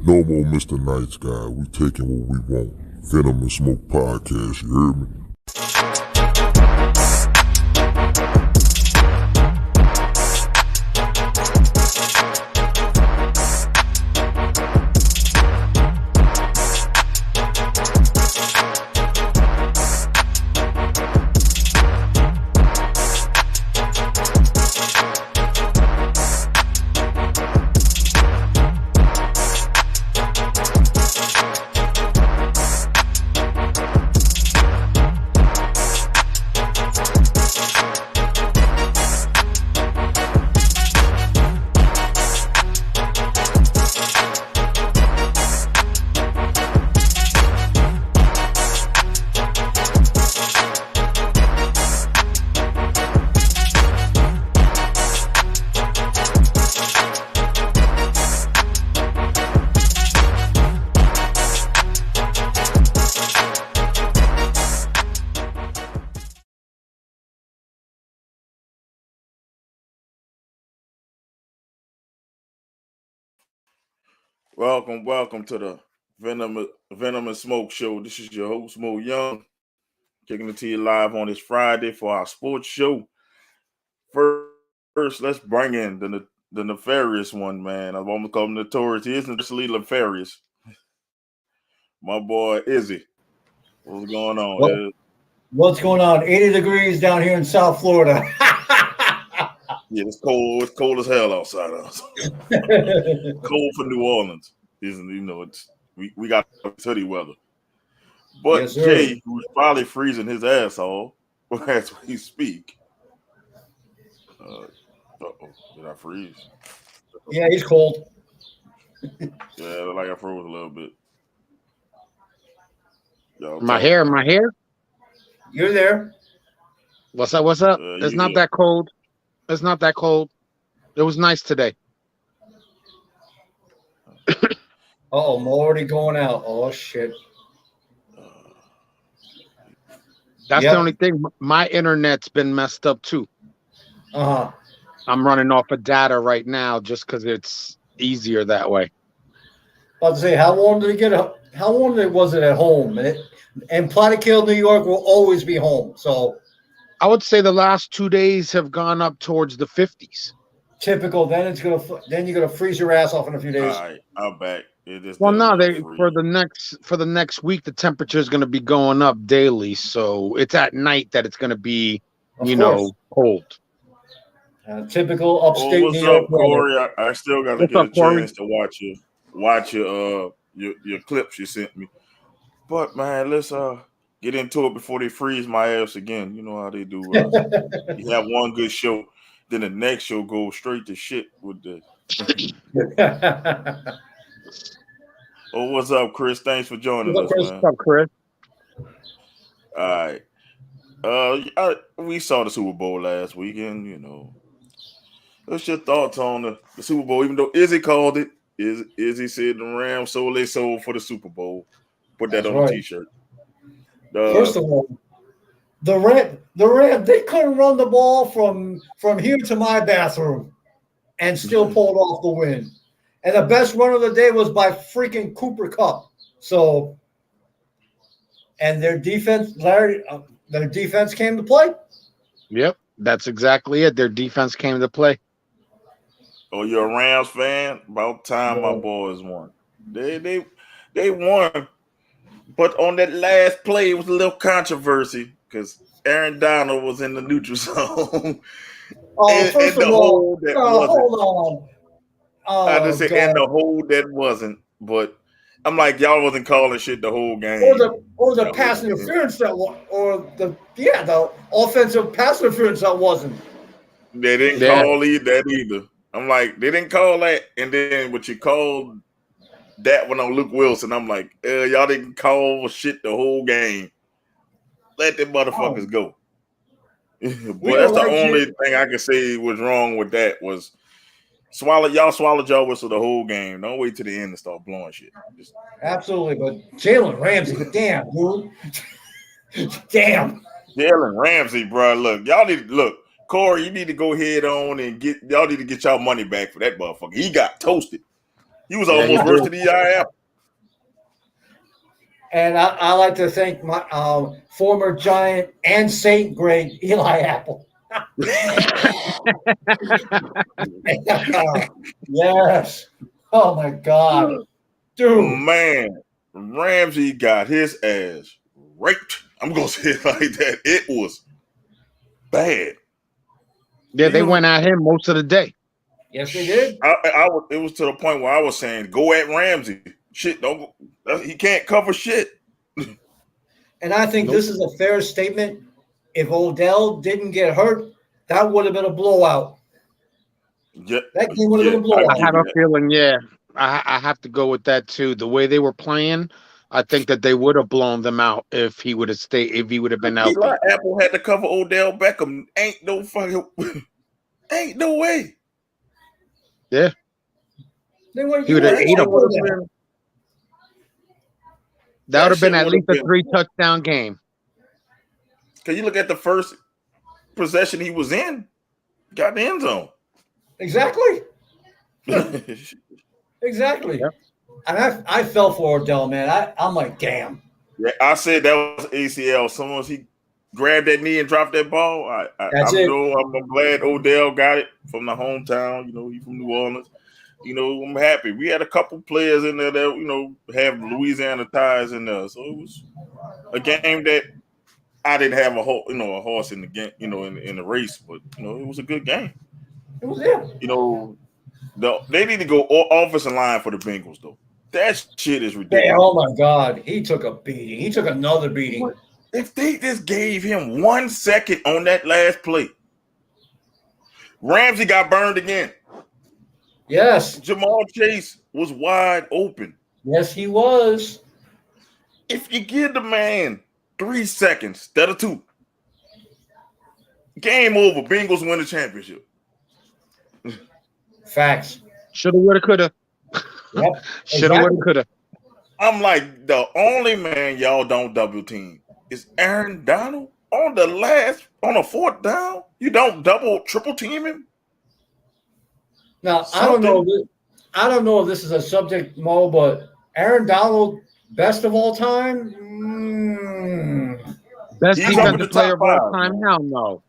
No more Mr. Nice Guy. We taking what we want. Venom and Smoke Podcast, you heard me? Welcome to the Venom and Smoke Show. This is your host, Mo Young, kicking it to you live on this Friday for our sports show. First, let's bring in the nefarious one, man. I've almost called him notorious. He isn't just nefarious. My boy Izzy. What's going on? What's going on? 80 degrees down here in South Florida. Yeah, it's cold. It's cold as hell outside of us. Cold for New Orleans. We got hoodie weather. But yes, Jay, who's probably freezing his ass off as we speak. Did I freeze? Yeah, he's cold. Yeah, like I froze a little bit. My hair. You're there. What's up? It's not that cold. It's not that cold. It was nice today. I'm already going out. Oh, shit. That's the only thing. My internet's been messed up, too. Uh-huh. I'm running off of data right now just because it's easier that way. About to say, how long was it at home? And Plattekill, New York will always be home. So I would say the last 2 days have gone up towards the 50s. Typical. Then you're gonna freeze your ass off in a few days. All right, I'm back. For the next week the temperature is going to be going up daily, so it's at night that it's going to be cold. Typical upstate New York. What's up, Corey? I still got to get a chance to watch your clips you sent me. But man, let's get into it before they freeze my ass again. You know how they do. You have one good show, then the next show goes straight to shit with the. Oh, what's up, Chris? Thanks for joining us, man. What's up, Chris? All right. We saw the Super Bowl last weekend. What's your thoughts on the Super Bowl? Even though Izzy called it, Izzy said the Rams sold their soul for the Super Bowl. Put that on a T-shirt. First of all, the Rams, they couldn't run the ball from here to my bathroom and still pulled off the win. And the best run of the day was by freaking Cooper Kupp. So, and their defense, their defense came to play. Yep, that's exactly it. Their defense came to play. Oh, you're a Rams fan? About time my boys won. They won. But on that last play, it was a little controversy because Aaron Donald was in the neutral zone. First of all, hold on. I just said, and the hold that wasn't, but I'm like, y'all wasn't calling shit the whole game. Or the pass interference the offensive pass interference that wasn't. They didn't call that either. I'm like, they didn't call that, and then what you called that one on Luke Wilson, I'm like, y'all didn't call shit the whole game. Let them motherfuckers go. But that's the only thing I can say was wrong with that was swallowed y'all whistle the whole game. Don't wait till the end and start blowing shit. Absolutely, but Jalen Ramsey, damn, dude. Damn. Jalen Ramsey, bro. Look, Corey, you need to go head on and y'all need to get y'all money back for that motherfucker. He got toasted. He was almost worse than Eli Apple. And I like to thank my former Giant and Saint grade Eli Apple. Yes. Oh my God, dude. Man, Ramsey got his ass raped. I'm gonna say it like that. It was bad. Yeah, they went at him most of the day. Yes, they did. It was to the point where I was saying, "Go at Ramsey." Shit, don't. He can't cover shit. And I think this is a fair statement. If Odell didn't get hurt, that would have been a blowout. Yeah, that game would have been a blowout. I have a feeling, I have to go with that too. The way they were playing, I think that they would have blown them out if he would have stayed. If he would have been healthy. Eli Apple had to cover Odell Beckham. Ain't no way. Yeah, He would have ate him. That would have been at least a 3-touchdown game. Can you look at the first possession he was in? Got the end zone. Exactly. Exactly. Yep. And I fell for Odell, man. I'm like, damn. Yeah, I said that was ACL. Someone he grabbed that knee and dropped that ball. I'm glad Odell got it from the hometown. You know, he's from New Orleans. You know, I'm happy. We had a couple players in there that, you know, have Louisiana ties in there. So it was a game that I didn't have a horse in the game, you know, in the race, but you know, it was a good game. It was there. You know, they need to go offensive line for the Bengals though. That shit is ridiculous. Hey, oh my God, he took a beating. He took another beating. What? If they just gave him 1 second on that last play, Ramsey got burned again. Yes. Jamal Chase was wide open. Yes, he was. If you give the man 3 seconds instead of 2, game over. Bengals win the championship. Facts. Shoulda, woulda, coulda. Yep. Shoulda, woulda, coulda. I'm like, the only man y'all don't double team is Aaron Donald on a 4th down. You don't triple team him. Now I don't know if this is a subject, Mo, but Aaron Donald, best of all time. Best defensive player of all time? Hell no.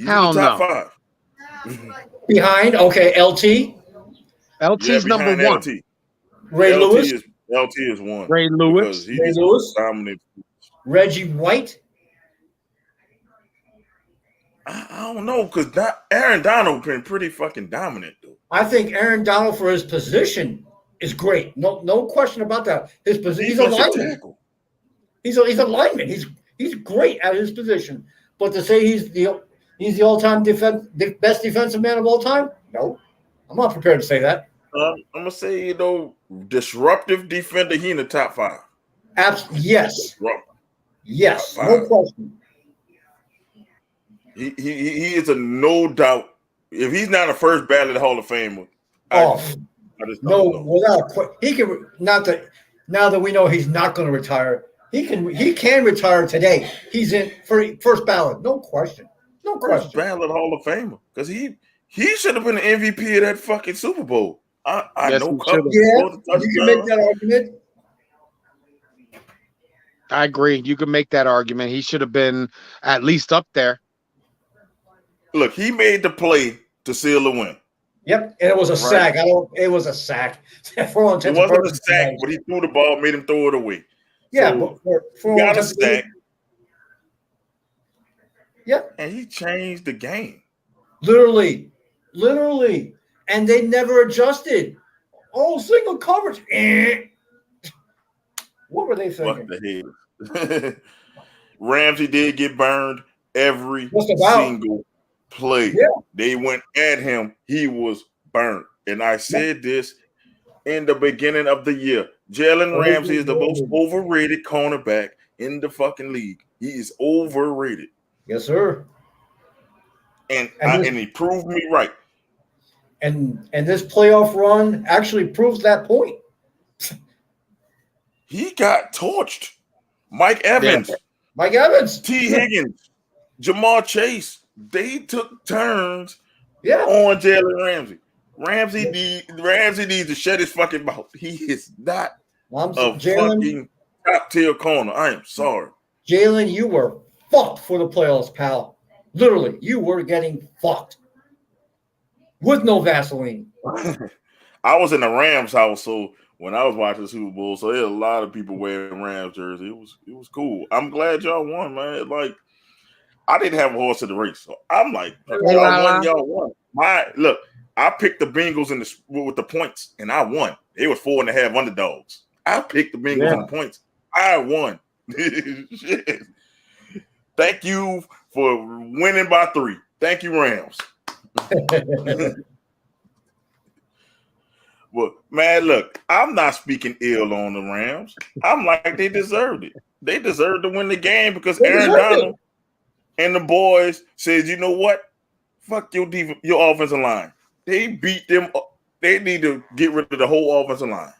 Hell no. 5. Behind, okay, LT. LT's number 1. LT. Ray Lewis. LT is 1. Ray Lewis. Ray Lewis. Dominant. Reggie White. I don't know, because Aaron Donald been pretty fucking dominant though. I think Aaron Donald for his position is great. No question about that. His position, he's a lineman. He's a lineman. He's great at his position. But to say he's the all-time best defensive man of all time, no, I'm not prepared to say that. I'm gonna say, you know, disruptive defender. He in the top 5. Yes. Yes. No question. He is a no doubt. If he's not a first ballot Hall of Famer, he can not that. Now that we know he's not going to retire, he can retire today. He's in for first ballot, no question. No question. First ballot Hall of Famer because he should have been the MVP of that fucking Super Bowl. I know. You can make that argument. I agree. You can make that argument. He should have been at least up there. Look, he made the play to seal the win. Yep, and it was a sack. It was a sack. It wasn't a sack, but he threw the ball, made him throw it away. Yeah, so but he got a sack. Yep, and he changed the game. Literally, and they never adjusted. Oh, single coverage. What were they thinking? What the hell? Ramsey did get burned every single play. Yeah. They went at him. He was burned. And I said this in the beginning of the year. Jalen Ramsey is the most overrated cornerback in the fucking league. He is overrated. Yes, sir. And he proved me right. And this playoff run actually proves that point. He got torched. Mike Evans. T. Higgins. Jamal Chase. They took turns on Jalen Ramsey. Ramsey needs to shut his fucking mouth. He is not a fucking top tier corner. I am sorry. Jalen, you were fucked for the playoffs, pal. Literally, you were getting fucked with no Vaseline. I was in the Rams house, so when I was watching the Super Bowl, so there was a lot of people wearing Rams jersey. It was cool. I'm glad y'all won, man. Like, I didn't have a horse in the race, so I'm like, y'all won. Look, I picked the Bengals with the points, and I won. It was 4.5 underdogs. I picked the Bengals in the points. I won. Shit. Thank you for winning by 3. Thank you, Rams. Well, man, look, I'm not speaking ill on the Rams. I'm like, they deserved it. They deserved to win the game because Aaron Donald and the boys said, you know what? Fuck your offensive line. They beat them up. They need to get rid of the whole offensive line.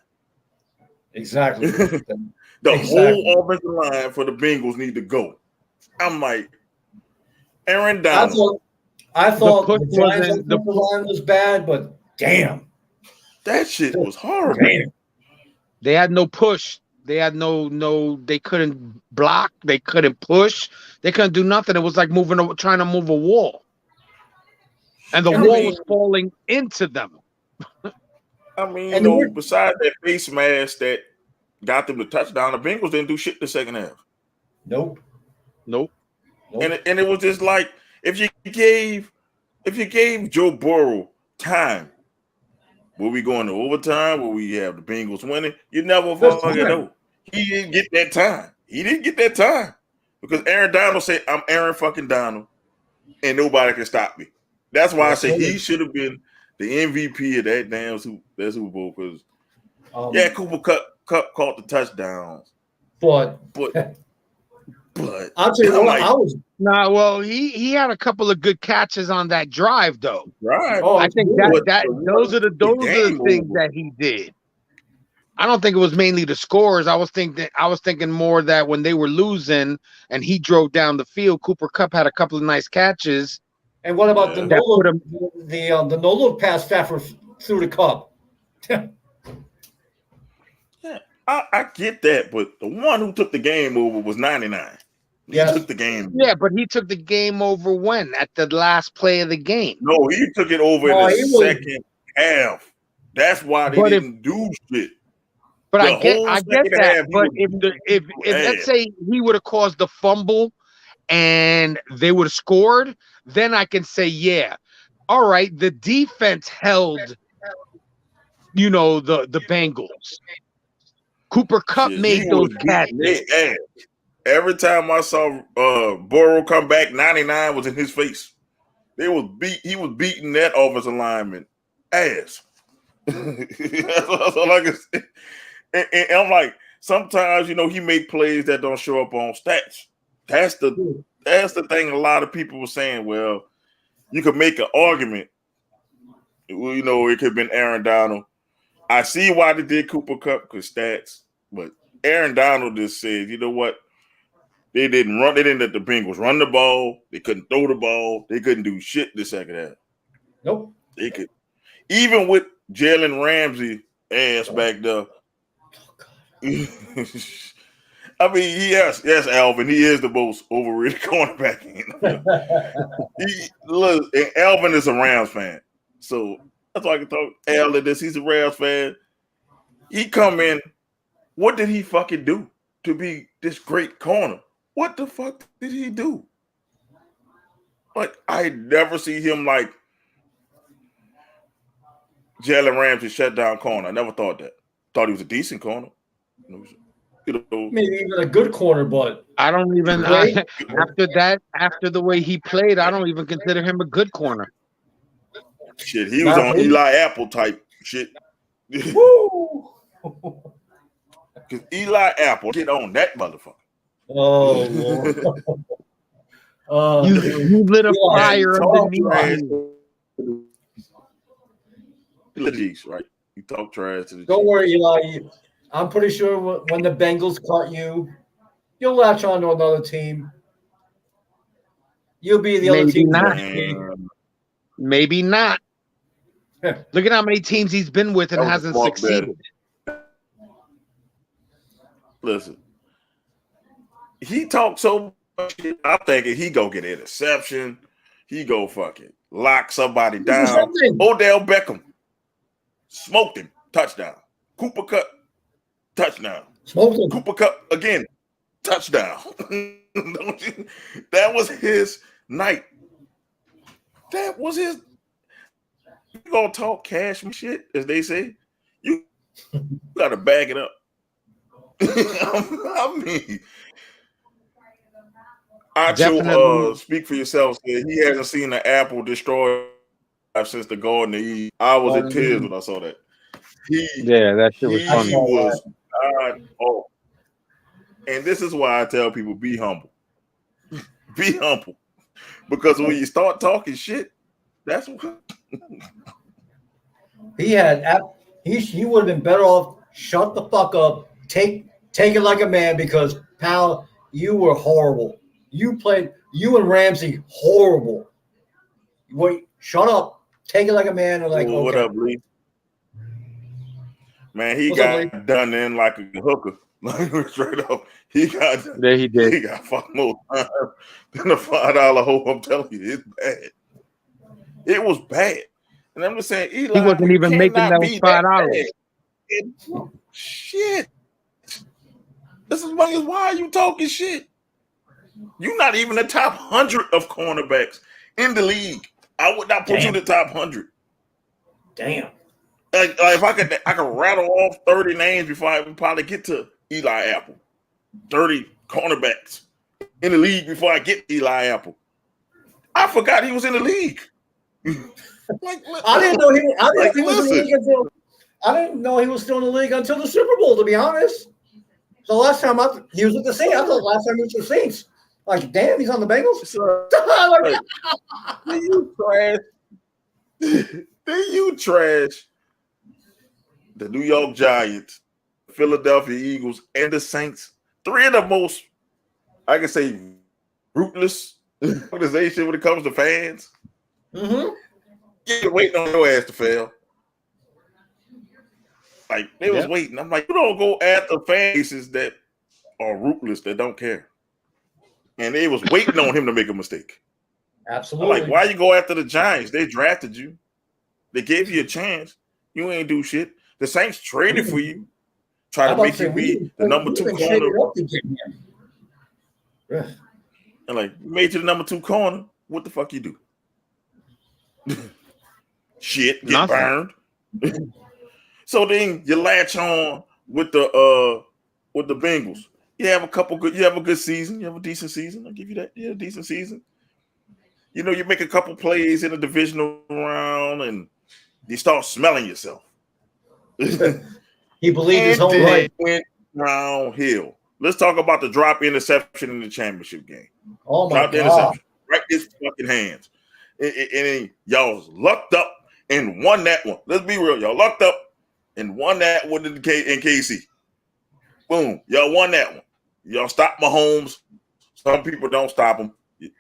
Exactly. Whole offensive line for the Bengals need to go. I'm like, Aaron Donald. I thought the Giants' offensive line was bad, but damn. That shit was horrible. Damn. They had no push. They had no. They couldn't block. They couldn't push. They couldn't do nothing. It was like trying to move a wall, and the wall was falling into them. I mean, besides that face mask that got them the touchdown, the Bengals didn't do shit the second half. Nope. And it was just like if you gave Joe Burrow time. Will we go into overtime? Will we have the Bengals winning? You never fucking know. He didn't get that time. Because Aaron Donald said, I'm Aaron fucking Donald, and nobody can stop me. That's why I say he should have been the MVP of that damn Super Bowl. Because, Cooper Kupp caught the touchdowns. But I'll tell you what, he had a couple of good catches on that drive though. Right. I think those are the things that he did. I don't think it was mainly the scores. I was thinking more that when they were losing and he drove down the field, Cooper Kupp had a couple of nice catches. And what about the no look pass Stafford through the cup? I get that, but the one who took the game over was 99. He took the game. Yeah, but he took the game over when? At the last play of the game. No, he took it over in the second half. That's why they didn't do shit. But I get that. But if let's say he would have caused the fumble and they would have scored, then I can say, yeah, all right, the defense held, the Bengals. Cooper Kupp made those catches. Every time I saw Burrow come back, 99 was in his face. He was beating that offensive lineman ass. That's all I can say. And I'm like, sometimes he make plays that don't show up on stats. That's the thing. A lot of people were saying, well, you could make an argument. Well, it could have been Aaron Donald. I see why they did Cooper Kupp because stats, but Aaron Donald just said, you know what? They didn't let the Bengals run the ball. They couldn't throw the ball. They couldn't do shit the second half. Nope. They could, even with Jalen Ramsey ass back there. I mean, yes, Alvin. He is the most overrated cornerback. And Alvin is a Rams fan, so that's why I can talk Al to this. He's a Rams fan. He come in. What did he fucking do to be this great corner? What the fuck did he do? Like, I never see him like Jalen Ramsey shut down corner. I never thought that. Thought he was a decent corner. Maybe even a good corner, but I don't even after the way he played, I don't even consider him a good corner. Shit, he was on Eli Apple type shit. Woo! Because Eli Apple get on that motherfucker. Oh, Lord. You lit a fire underneath you. Right? You talk trash to the Don't worry, Eli. I'm pretty sure when the Bengals cut you, you'll latch on to another team. You'll be the other team. Maybe not. Look at how many teams he's been with and hasn't succeeded. Listen, he talks so much shit. I'm thinking he go get an interception. He go fucking lock somebody down. Odell Beckham smoked him. Touchdown. Cooper Kupp. Touchdown. Smoked him. Cooper Kupp again. Touchdown. That was his night. That was his. You gonna talk cash shit, as they say? You gotta back it up. I mean, Acho, speak for yourself. Said he hasn't seen an apple destroyed since the Garden of Eden. I was in tears when I saw that. That shit was funny. He was God. Oh, and this is why I tell people: be humble, be humble, because when you start talking shit, that's what he had. He would have been better off. Shut the fuck up. Take it like a man, because pal, you were horrible. You and Ramsey horrible. Wait, shut up. Take it like a man. Or like, okay. What up, Lee? Man, he got done in like a hooker. Like straight up. He got there. He did. He got fucked more time than a $5 hole. I'm telling you, it's bad. It was bad. And I'm just saying, Eli, he wasn't even making that $5. Shit. This is why are you talking shit? You're not even the top 100 of cornerbacks in the league. I would not put you in the top 100. Damn. Like if I could rattle off 30 names before I would probably get to Eli Apple. 30 cornerbacks in the league before I get Eli Apple. I forgot he was in the league. I didn't know he was in the league until I didn't know he was still in the league until the Super Bowl, to be honest. So last time he was with the Saints. I thought last time he was with the Saints. Like, damn, he's on the Bengals. You trash the New York Giants, Philadelphia Eagles, and the Saints. Three of the most, I can say, ruthless organization when it comes to fans. Mm-hmm. You're waiting on your ass to fail. Like, they was waiting. I'm like, you don't go after fan bases that are ruthless, that don't care. And they was waiting on him to make a mistake. Absolutely. I'm like, why you go after the Giants? They drafted you. They gave you a chance. You ain't do shit. The Saints traded for you. Try to make you be the number 2 corner. And like, made you the number 2 corner. What the fuck you do? Shit, get burned. So then you latch on with the Bengals. You have a good season. You have a decent season. I'll give you that. Yeah, decent season. You know, you make a couple plays in a divisional round and you start smelling yourself. He believed his whole life. Went downhill. Let's talk about the drop interception in the championship game. Oh my God. Interception. Right in his fucking hands. And y'all lucked up and won that one. Let's be real. Y'all lucked up and won that one in KC. Boom. Y'all won that one. Y'all stopped Mahomes. Some people don't stop him.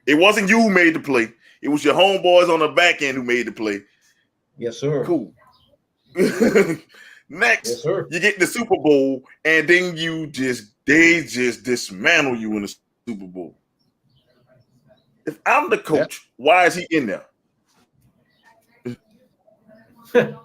It wasn't you who made the play. It was your homeboys on the back end who made the play. Yes, sir. Cool. Next, yes, sir. You get the Super Bowl, and then they just dismantle you in the Super Bowl. If I'm the coach, why is he in there? I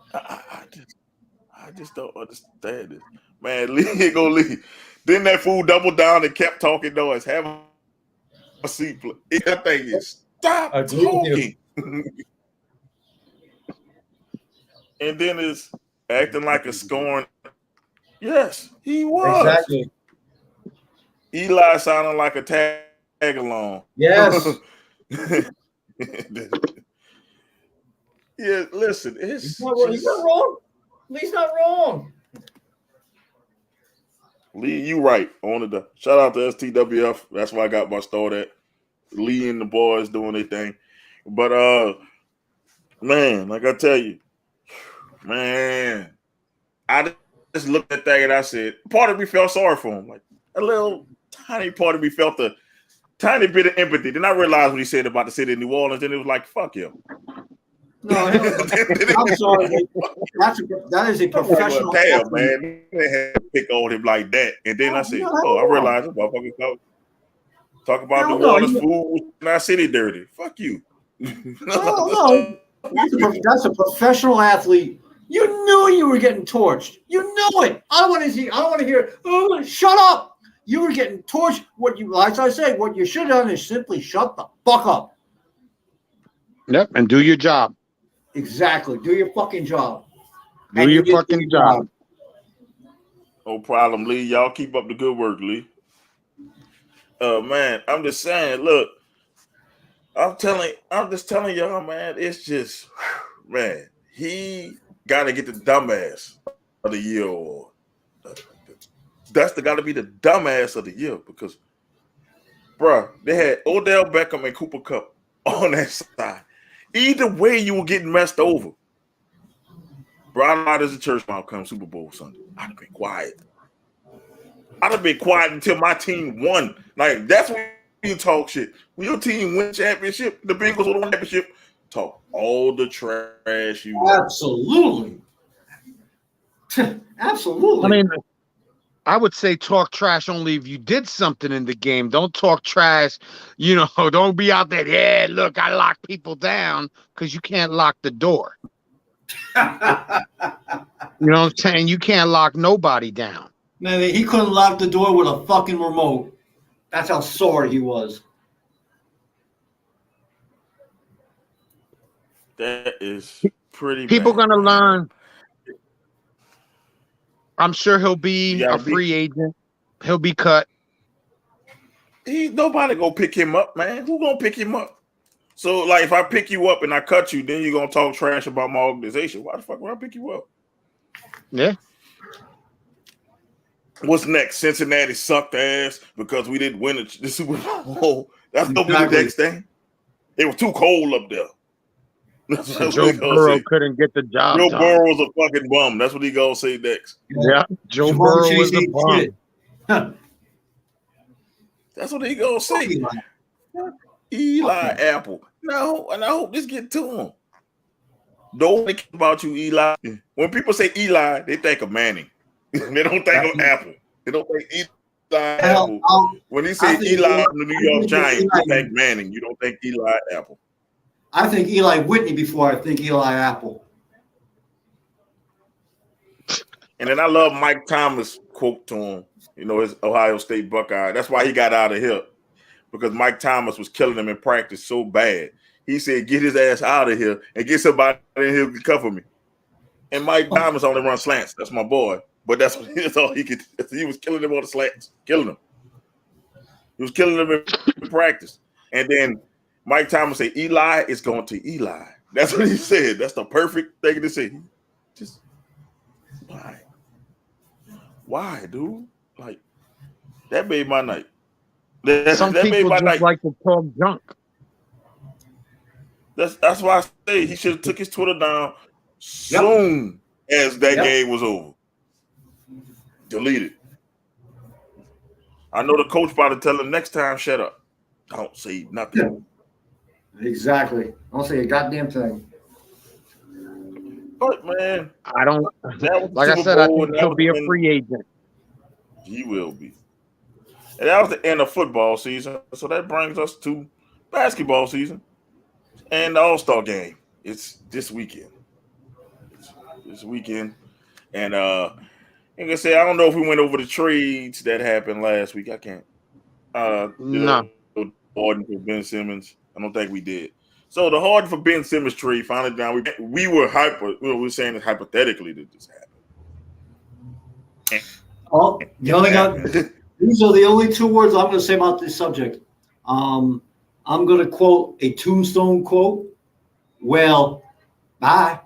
just don't understand this. Man, Lee go Lee. Then that fool doubled down and kept talking noise. Have a seat. That thing is stop talking. And then it's acting like a scorn. Yes, he was. Exactly. Eli sounding like a tag along. Yes. Yeah, listen, he's not wrong. Lee's not wrong. Lee, you right. On the shout out to STWF. That's why I got my start at. Lee and the boys doing their thing. But man, like I tell you, man, I just looked at that and I said, part of me felt sorry for him. Like a little tiny part of me felt a tiny bit of empathy. Then I realized what he said about the city of New Orleans, and it was like, fuck him. No, I'm sorry. That is a professional damn, man. They had to pick on him like that. And then I said, I realized this motherfucker talk about New Orleans food in our city dirty. Fuck you. No. That's a professional athlete. You knew you were getting torched. You knew it. I don't want to hear. Oh, shut up. You were getting torched. Like I say, what you should have done is simply shut the fuck up. Yep, and do your job. Exactly. Do your fucking job. Do your fucking job. No problem, Lee. Y'all keep up the good work, Lee. Man, I'm just saying, look, I'm just telling y'all, man, it's just, man, he got to get the dumbass of the year award. That's got to be the dumbass of the year because, bro, they had Odell Beckham and Cooper Kupp on that side. Either way, you were getting messed over. Bro, I'm not as a church mouse come Super Bowl Sunday. I'd have been quiet. I'd have been quiet until my team won. Like, that's when you talk shit. When your team win championship, the Bengals won the championship, talk all the trash you want. Absolutely. Absolutely. I mean, I would say talk trash only if you did something in the game. Don't talk trash, don't be out there, yeah, look, I lock people down, because you can't lock the door. You know what I'm saying? You can't lock nobody down. Man, he couldn't lock the door with a fucking remote. That's how sore he was. That is pretty People bad. Gonna learn. I'm sure he'll be a free agent. He'll be cut. Nobody gonna pick him up, man. Who gonna pick him up? So, like, if I pick you up and I cut you, then you're gonna talk trash about my organization. Why the fuck would I pick you up? Yeah. What's next? Cincinnati sucked ass because we didn't win the Super Bowl. That's gonna be the next thing. It was too cold up there. Joe Burrow couldn't get the job done. Joe Burrow was a fucking bum. That's what he gonna say next. Yeah, Joe Burrow was a bum. That's what he gonna say. Eli Apple. No, and I hope this get to him. Don't think about you, Eli. When people say Eli, they think of Manning. They don't think of Apple. They don't think Eli Apple. When he say Eli from the New York Giants, you think Manning. You don't think Eli Apple. I think Eli Whitney before I think Eli Apple. And then I love Mike Thomas' quote to him. His Ohio State Buckeye. That's why he got out of here. Because Mike Thomas was killing him in practice so bad. He said, get his ass out of here and get somebody in here to cover me. And Mike Thomas only runs slants. That's my boy. But that's all he could. He was killing him on the slants. Killing him. He was killing him in practice. And then Mike Thomas said, Eli is going to Eli. That's what he said. That's the perfect thing to say. Just, why? Why, dude? Like, that made my night. Some people just like to talk junk. That's why I say he should have took his Twitter down soon as that game was over. Delete it. I know the coach about to tell him next time, shut up. Don't say nothing. Exactly. Don't say a goddamn thing. But man, I don't. Like I said, I think he'll be a free agent. He will be. And that was the end of football season. So that brings us to basketball season and the All-Star game. It's this weekend. And like I say, I don't know if we went over the trades that happened last week. I can't. No. Harden for Ben Simmons. I don't think we did. So the Harden for Ben Simmons trade finally down. We were saying it hypothetically that this happened. Oh, these are the only two words I'm going to say about this subject. I'm going to quote a Tombstone quote. Well, bye.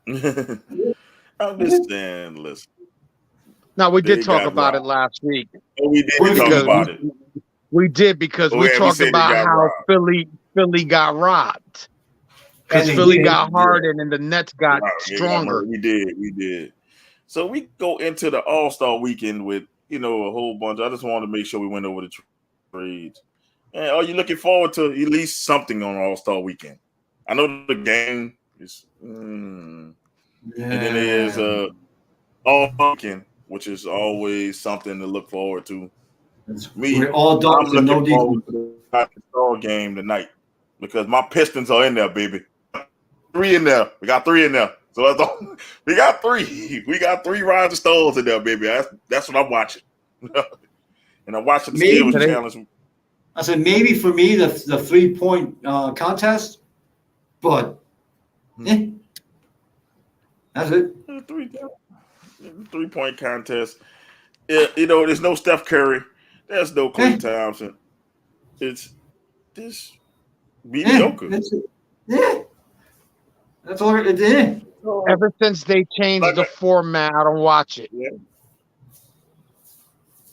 I'm just saying, listen. No, we did talk about it last week. Oh, we did talk about it. We did because we talked about how Philly got robbed. Because Philly got Harden and the Nets got stronger. We did. So we go into the All-Star weekend with, a whole bunch. I just wanted to make sure we went over the trades. And are you looking forward to at least something on All-Star weekend? I know the game is, and then there's All Weekend, which is always something to look forward to. We're all done. I'm looking forward to the All game tonight because my Pistons are in there, baby. 3 in there. We got 3 in there. So we got 3. We got 3 Rising Stars in there, baby. That's what I'm watching. And I'm watching the skills challenge. I said maybe for me the 3-point contest, but that's it. 3-point contest. Yeah, there's no Steph Curry. There's no Klay Thompson. It's this mediocre. That's all it is. Ever since they changed the format, I don't watch it.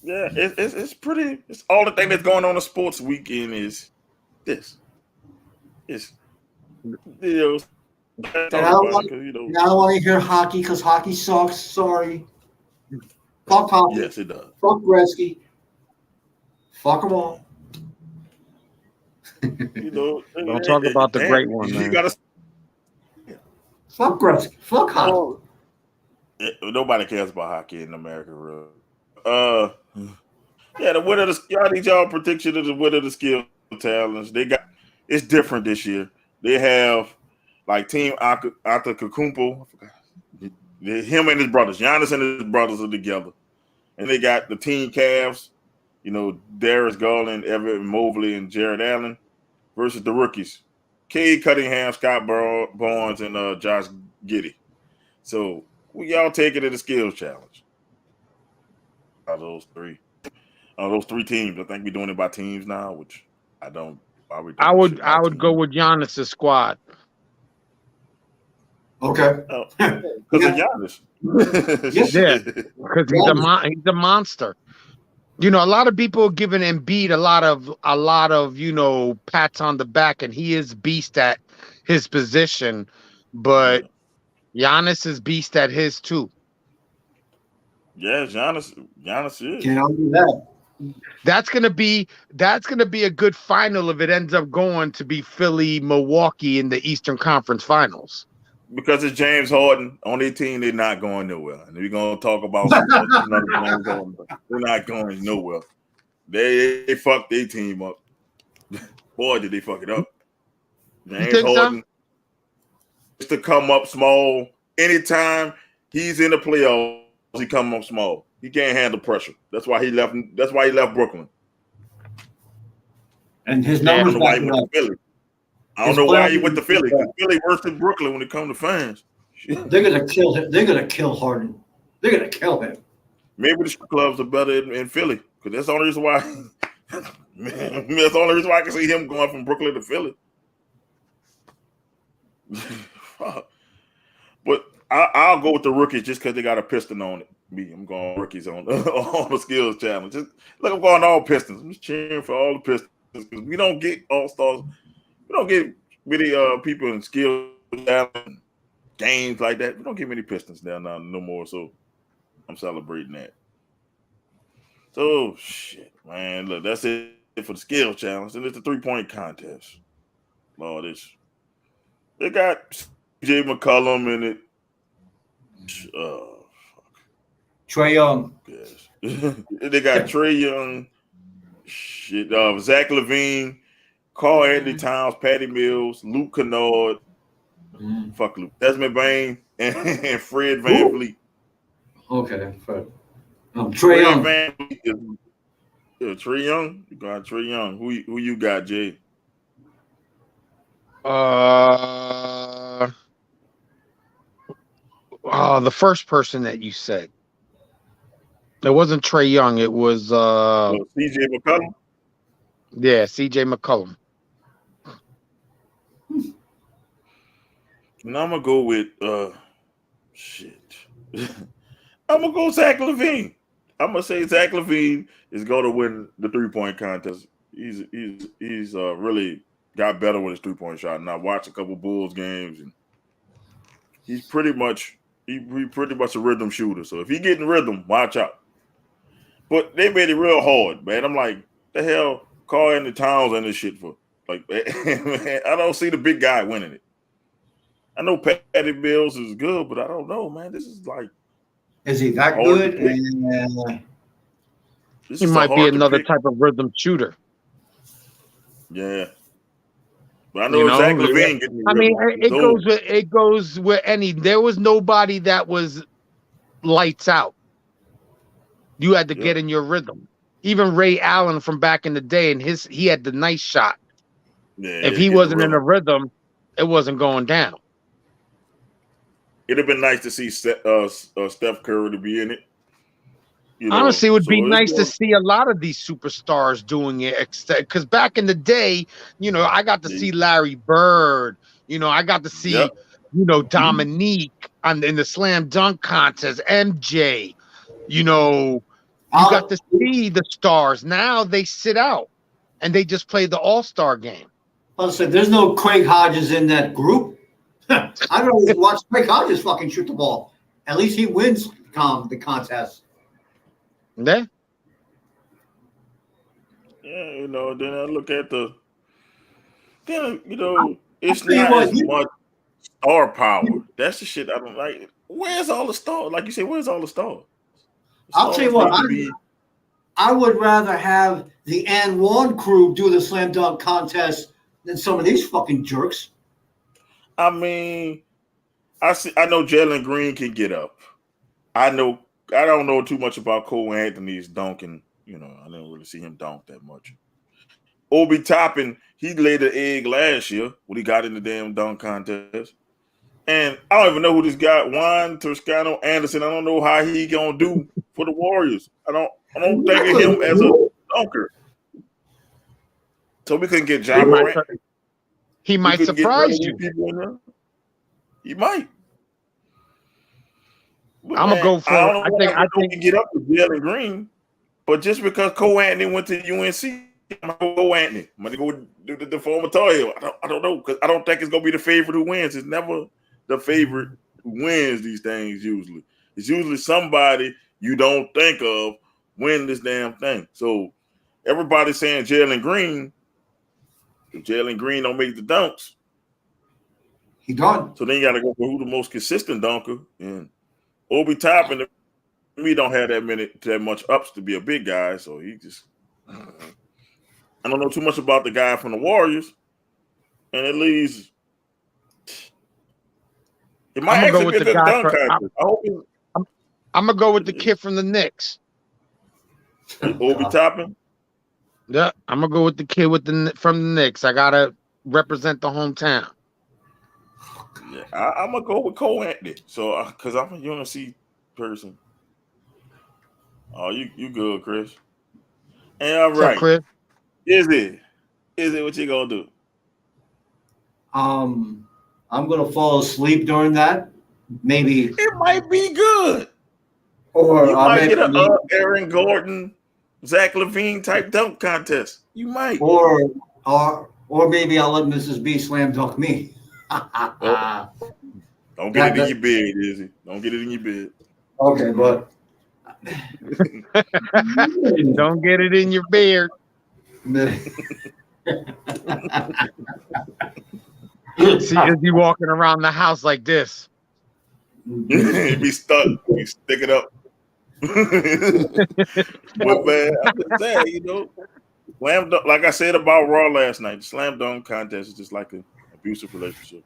Yeah, it's pretty. It's all the thing that's going on the sports weekend is this. It's I don't want to hear hockey because hockey sucks. Sorry. Fuck hockey. Yes, it does. Fuck Gretzky. Fuck them all. Don't talk about the great one, man. Fuck Gretzky. Fuck hockey. Nobody cares about hockey in America, really. The winner of y'all need y'all prediction of the winner of the skill challenge. It's different this year. They have like Team Antetokounmpo. Him and his brothers, Giannis and his brothers are together, and they got the Team Cavs. Darius Garland, Evan Mobley, and Jared Allen versus the rookies, Cade Cunningham, Scott Barnes, and Josh Giddey. So y'all take it to the skills challenge. Out of those 3 teams, I think we're doing it by teams now, which I don't. I would go with Giannis' squad. Okay. Because of Giannis. Yeah, because he's a monster. A lot of people are giving Embiid a lot of pats on the back, and he is beast at his position, but Giannis is beast at his too. Yeah, Giannis is. Can't argue that. That's gonna be a good final if it ends up going to be Philly, Milwaukee in the Eastern Conference Finals. Because it's James Harden on their team, they're not going nowhere. And we're gonna talk about they're not going nowhere. They fucked their team up. Boy, did they fuck it up. James Harden is to come up small anytime he's in the playoffs. He come up small. He can't handle pressure. That's why he left. That's why he left Brooklyn. And his numbers. I don't know why he went to Philly. I don't know why he went to Philly. Philly worse than Brooklyn when it comes to fans. They're gonna kill him. They're gonna kill Harden. They're gonna kill him. Maybe the clubs are better in Philly because that's the only reason why. That's the only reason why I can see him going from Brooklyn to Philly. But I'll go with the rookies just because they got a piston on it. I'm going rookies on the skills challenge. I'm going all Pistons. I'm just cheering for all the Pistons because we don't get all stars. We don't get many people in skills challenge games like that. We don't get many Pistons now no more. So I'm celebrating that. So shit, man. Look, that's it for the skills challenge, and it's a 3-point contest. Lord, they got CJ McCollum in it. Trae Young. Yes. They got Trae Young. Shit. Zach LaVine, Karl Anthony Towns, Patty Mills, Luke Kennard. Fuck Luke. Desmond Bain and Fred VanVleet. Okay. Trae Young. Trae Young. You got Trae Young. Who you got, Jay? The first person that you said. It wasn't Trae Young. It was CJ McCollum. Yeah, CJ McCollum. And I'm gonna go with I'm gonna go Zach LaVine. I'm gonna say Zach LaVine is going to win the 3-point contest. He's really got better with his 3-point shot. And I watched a couple Bulls games, and he's pretty much a rhythm shooter. So if he get in rhythm, watch out. But they made it real hard, man. I'm like, the hell, Karl Anthony Towns and this shit for? Like, man, I don't see the big guy winning it. I know Patty Mills is good, but I don't know, man. This is like, is he that hard good? to pick. He might be another type of rhythm shooter. Yeah. But I know Zach LaVine getting the I mean, rhythm. it goes with any. There was nobody that was lights out. You had to get in your rhythm. Even Ray Allen from back in the day, and he had the nice shot. Yeah, if he wasn't in a rhythm, it wasn't going down. It'd have been nice to see Steph Curry to be in it. You know, honestly, it would be nice to see a lot of these superstars doing it. Because back in the day, you know, I got to see Larry Bird. You know, I got to see, you know, Dominique in the slam dunk contest, MJ. You know, you got to see the stars. Now they sit out and they just play the All-Star game. Listen, there's no Craig Hodges in that group. I don't watch Craig Hodges fucking shoot the ball. At least he wins the contest. Yeah. Yeah, you know, then I look at you know, it's not as much star power. That's the shit I don't like. Where's all the stars? Like you say, where's all the stars? I'll tell you what, I would rather have the And One crew do the slam dunk contest than some of these fucking jerks. I mean, I know Jalen Green can get up. I don't know too much about Cole Anthony's dunking. You know, I didn't really see him dunk that much. Obi Toppin, he laid an egg last year when he got in the damn dunk contest. And I don't even know who this guy, Juan Toscano Anderson. I don't know how he gonna do for the Warriors. I don't think of him as a dunker. So we couldn't get Ja Morant. He might surprise you. He might. But I'm gonna go for. I think he can get up with Jalen Green, but just because Cole Anthony went to UNC, I'm gonna go Cole Anthony. I'm gonna go do the former Tar Heel. I don't know, because I don't think it's gonna be the favorite who wins. It's never the favorite who wins these things. Usually, it's usually somebody you don't think of win this damn thing. So everybody's saying Jalen Green. If Jalen Green don't make the dunks, he gone. So then you got to go for who the most consistent dunker. And Obi Toppin, to me, don't have that much ups to be a big guy. So he just, I don't know too much about the guy from the Warriors. And at least it might actually be a good dunk contest. I'm gonna go with the kid from the Knicks. Obi Toppin. Yeah, I'm gonna go with the kid from the Knicks. I gotta represent the hometown. Yeah, I'm gonna go with Cole Anthony. So, because I'm a UNC person. Oh, you good, Chris? And all right, Chris? Is it what you gonna do? I'm gonna fall asleep during that. Maybe it might be good. Or you might get a Aaron Gordon, Zach LaVine type dunk contest. You might. Or maybe I'll let Mrs. B slam dunk me. Don't get it in your bed, Izzy. Don't get it in your bed. Okay, but don't get it in your beard. See Izzy walking around the house like this. He'd be stuck. He'd stick it up. But man, I'm just saying, you know, slam dunk, like I said about Raw last night, the slam dunk contest is just like an abusive relationship.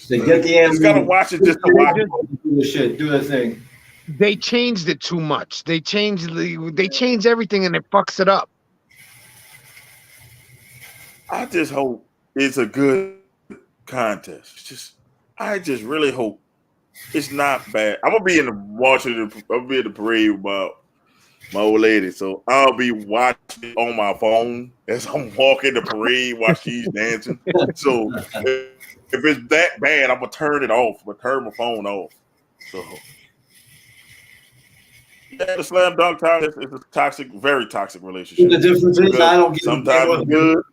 They get the just gotta watch it just to watch it. Do the shit, do the thing. They changed it too much. They changed everything and it fucks it up. I just hope it's a good contest. I just really hope it's not bad. I'm gonna be in the parade with my old lady, so I'll be watching on my phone as I'm walking the parade while she's dancing. So if it's that bad, I'm gonna turn it off. I'm gonna turn my phone off. So yeah, the slam dunk contest is a toxic, very toxic relationship. The difference is I don't get sometimes it's good,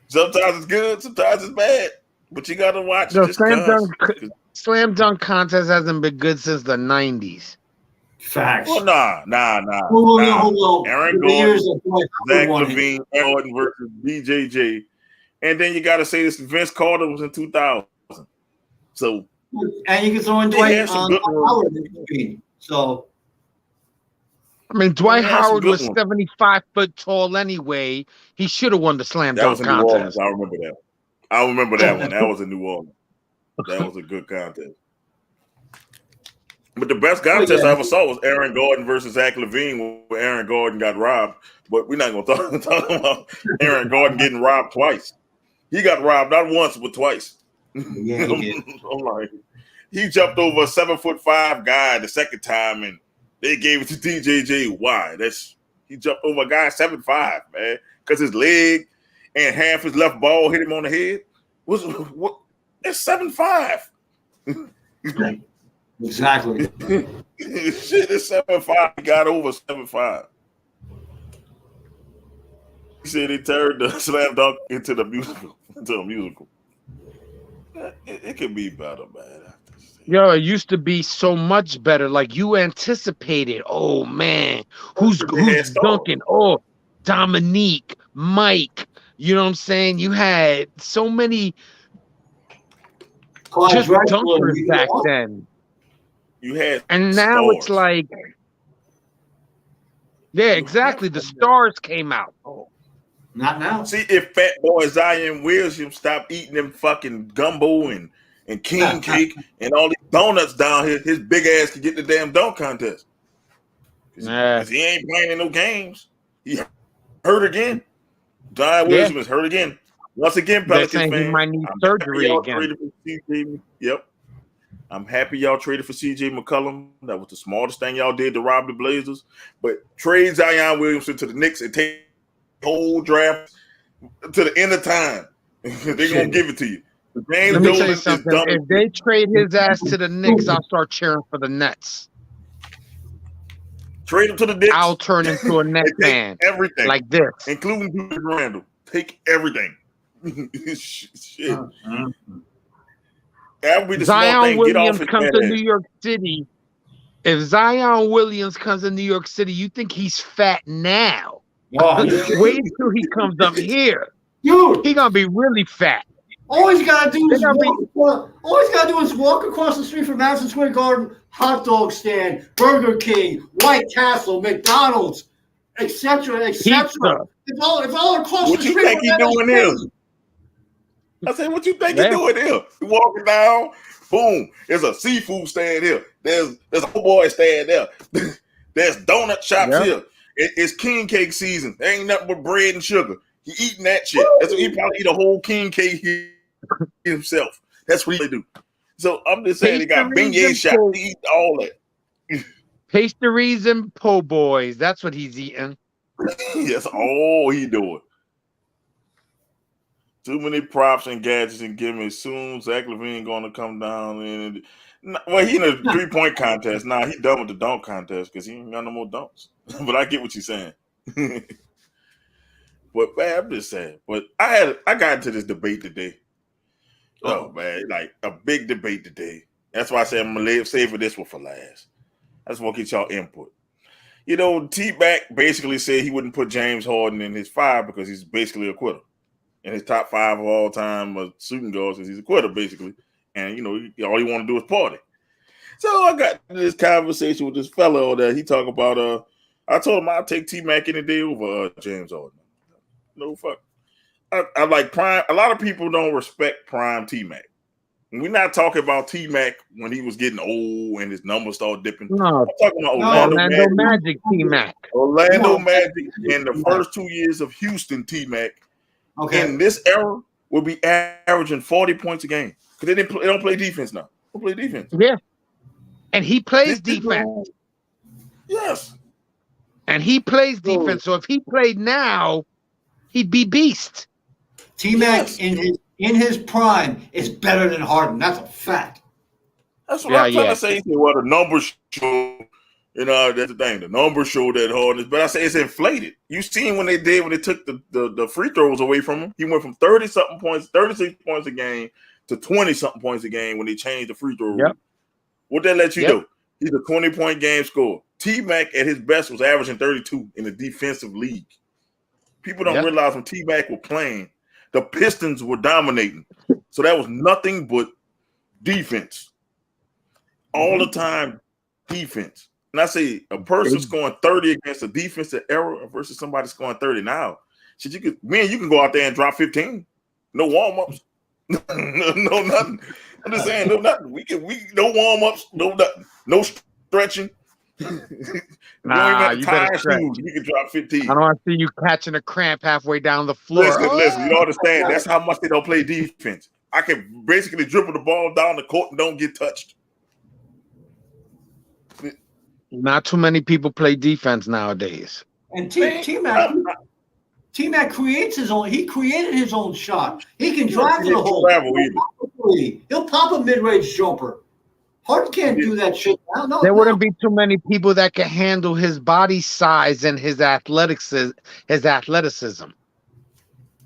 sometimes it's good, sometimes it's bad. But you gotta watch. The slam dunk contest hasn't been good since the 90s. Facts. Well, nah. Aaron Gordon, Zach Levine, Gordon versus BJJ. And then you got to say this Vince Carter was in 2000. So, and you can throw in Dwight Howard. So, I mean, Dwight Howard was 75 foot tall anyway. He should have won the slam dunk contest. I remember that. I remember that one. That was in New Orleans. That was a good contest. But the best contest I ever saw was Aaron Gordon versus Zach Levine, where Aaron Gordon got robbed. But we're not going to talk about Aaron Gordon getting robbed twice. He got robbed not once, but twice. Yeah, he did. I'm like, he jumped over a 7'5" guy the second time, and they gave it to DJJ. Why? He jumped over a guy 7'5", man, because his leg and half his left ball hit him on the head. It's 7'5". Exactly. Shit, it's 7'5". He got over 7'5". He said he turned the slam dunk into a musical. It could be better, man. Yo, it used to be so much better. Like you anticipated. Oh man, who's dunking? Oh, Dominique, Mike. You know what I'm saying? You had so many just dunkers back then. You had, and now stars. It's like, yeah, exactly. The stars came out. Oh, not now. See, if Fat Boy Zion Williams stopped eating them fucking gumbo and king cake and all these donuts down here, his big ass could get the damn dunk contest. Because he ain't playing in no games. He hurt again. Zion Williams is hurt again. Once again, Pelicans fans, he might need surgery again. Yep. I'm happy y'all traded for CJ McCollum. That was the smartest thing y'all did to rob the Blazers. But trade Zion Williamson to the Knicks and take the whole draft to the end of time. They're going to give it to you. Let me tell you something. If they trade his ass to the Knicks, I'll start cheering for the Nets. Trade him to the Knicks. I'll turn into a Nets fan. Everything. Like this. Including Julius Randle. Take everything. Shit. Zion Williams comes to New York City. If Zion Williams comes to New York City, you think he's fat now? Wow. Wait until he comes up here. Dude, he's gonna be really fat. All he's gotta do is walk across the street from Madison Square Garden, hot dog stand, Burger King, White Castle, McDonald's, etc., etc. It's all across the street. What you think he's doing here? I said, what you think he's doing here? He walking down, boom, there's a seafood stand here. There's a whole boy stand there. There's donut shops here. It's king cake season. There ain't nothing but bread and sugar. He eating that shit. That's what he probably eat a whole king cake himself. That's what he do. So I'm just saying, he got beignet shop. He eat all that. Pastries and po' boys. That's what he's eating. That's all he doing. Too many props and gadgets and gimmicks. Soon Zach Levine going to come down and he in a 3-point contest. Nah, he done with the dunk contest because he ain't got no more dunks. But I get what you're saying. But man, I'm just saying. But I got into this debate today. Oh man, like a big debate today. That's why I said I'm gonna save this one for last. I just want to get y'all input. You know, T-Mac basically said he wouldn't put James Harden in his 5 because he's basically a quitter. In his top 5 of all time shooting guards, because he's a quitter basically, and you know all he want to do is party. So I got this conversation with this fellow that he talk about. I told him I'll take T-Mac any day over James Harden. No fuck. I like prime. A lot of people don't respect prime T-Mac. We're not talking about T-Mac when he was getting old and his numbers started dipping. No, I'm talking about Orlando Magic T-Mac. Orlando Magic in the first 2 years of Houston T-Mac. Okay. In this era, will be averaging 40 points a game because they don't play defense now. They don't play defense. Yeah, and he plays defense. Yes, and he plays defense. So if he played now, he'd be beast. T-Mac in his prime is better than Harden. That's a fact. That's what I'm trying to say. Well, the numbers show. You know, that's the thing. The numbers show that Harden is, but I say it's inflated. You seen when they took the free throws away from him. He went from 30-something points, 36 points a game to 20-something points a game when they changed the free throw rule. What that let you do? He's a 20-point game scorer. T-Mac at his best was averaging 32 in the defensive league. People don't realize when T-Mac were playing, the Pistons were dominating. So that was nothing but defense. All the time, defense. And I say a person scoring 30 against a defensive error versus somebody scoring 30 now. Shit, you can go out there and drop 15. No warm-ups. no nothing. I'm just saying, no nothing. We no warm-ups, no nothing. No stretching. Nah, you better stretch. You can drop 15. I don't want to see you catching a cramp halfway down the floor. Listen, you understand? That's how much they don't play defense. I can basically dribble the ball down the court and don't get touched. Not too many people play defense nowadays. And T-Mac creates his own. He created his own shot. He can drive to the hole. He'll pop a mid-range jumper. Harden can't do that shit now. No, there wouldn't be too many people that can handle his body size and his athleticism.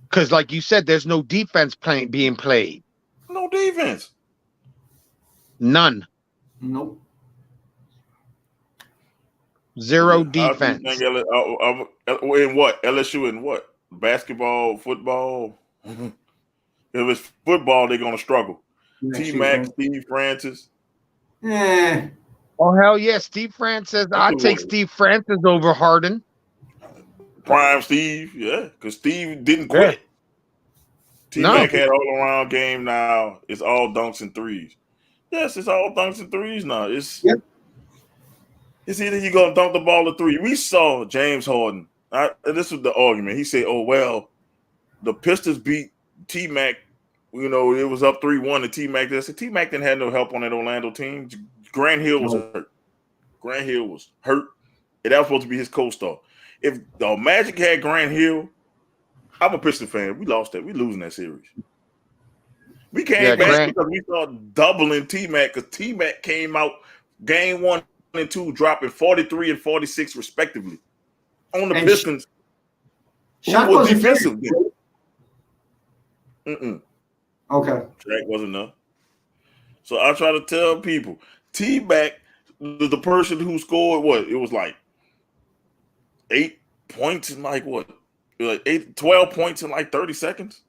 Because, like you said, there's no defense being played. No defense. None. Nope. Zero defense. In what? LSU in what? Basketball, football? If it's football, they're going to struggle. T-Mac, Steve Francis. Oh, hell yeah. Steve Francis. I'd take Steve Francis over Harden. Prime Steve, yeah. Because Steve didn't quit. T-Mac had all-around game now. It's all dunks and threes. Yes, it's all dunks and threes now. It's either you're going to dunk the ball or three. We saw James Harden. This was the argument. He said, oh, well, the Pistons beat T-Mac. You know, it was up 3-1 to T-Mac. T-Mac didn't have no help on that Orlando team. Grant Hill was hurt. Grant Hill was hurt. And that was supposed to be his co-star. If the Magic had Grant Hill, I'm a Pistons fan. We lost that. We losing that series. We came back because we started doubling T-Mac because T-Mac came out game 1 and 2 dropping 43 and 46 respectively on the Pistons. Shaq was defensive. Okay. Shaq wasn't enough. So I try to tell people, T-Mac, the person who scored what? It was like 8 points in like what? Like 12 points in like 30 seconds.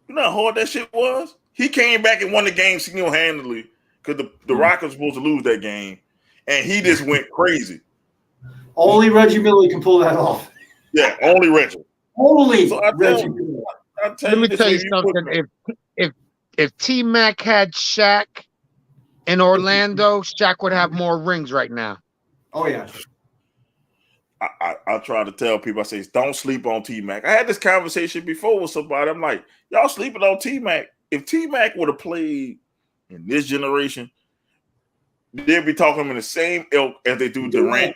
You know how hard that shit was? He came back and won the game single-handedly because the Rockets were supposed to lose that game. And he just went crazy. Only Reggie Miller can pull that off. Yeah, only Reggie. Reggie Miller. Let me tell you something. If T-Mac had Shaq in Orlando, Shaq would have more rings right now. Oh, yeah. I try to tell people, I say, don't sleep on T-Mac. I had this conversation before with somebody. I'm like, y'all sleeping on T-Mac. If T-Mac would have played in this generation, they'd be talking in the same ilk as they do Durant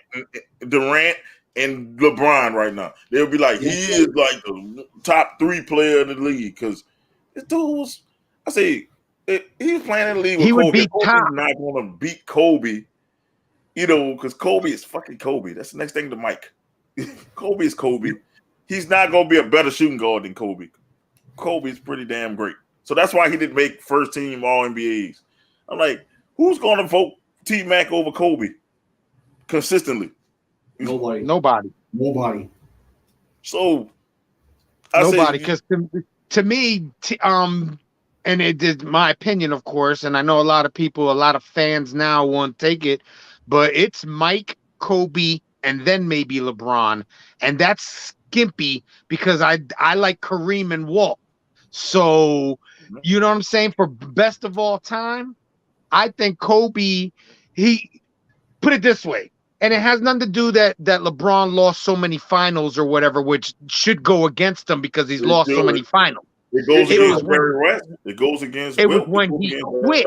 and LeBron right now. They'll be like, he is like the top 3 player in the league because this dude was, I say, he was playing in the league with Kobe. Kobe's not going to beat Kobe, you know, because Kobe is fucking Kobe. That's the next thing to Mike. Kobe is Kobe. He's not going to be a better shooting guard than Kobe. Kobe is pretty damn great. So that's why he didn't make first team All-NBAs. I'm like, who's going to vote T-Mac over Kobe consistently? Nobody. So nobody, because to me, and it is my opinion, of course, and I know a lot of fans now won't take it, but it's Mike, Kobe, and then maybe LeBron, and that's skimpy because I like Kareem and Walt. So you know what I'm saying? For best of all time, I think Kobe. He put it this way. And it has nothing to do that LeBron lost so many finals or whatever, which should go against him because he's lost so many finals. It goes against Barry West. It goes against. It was when he quit.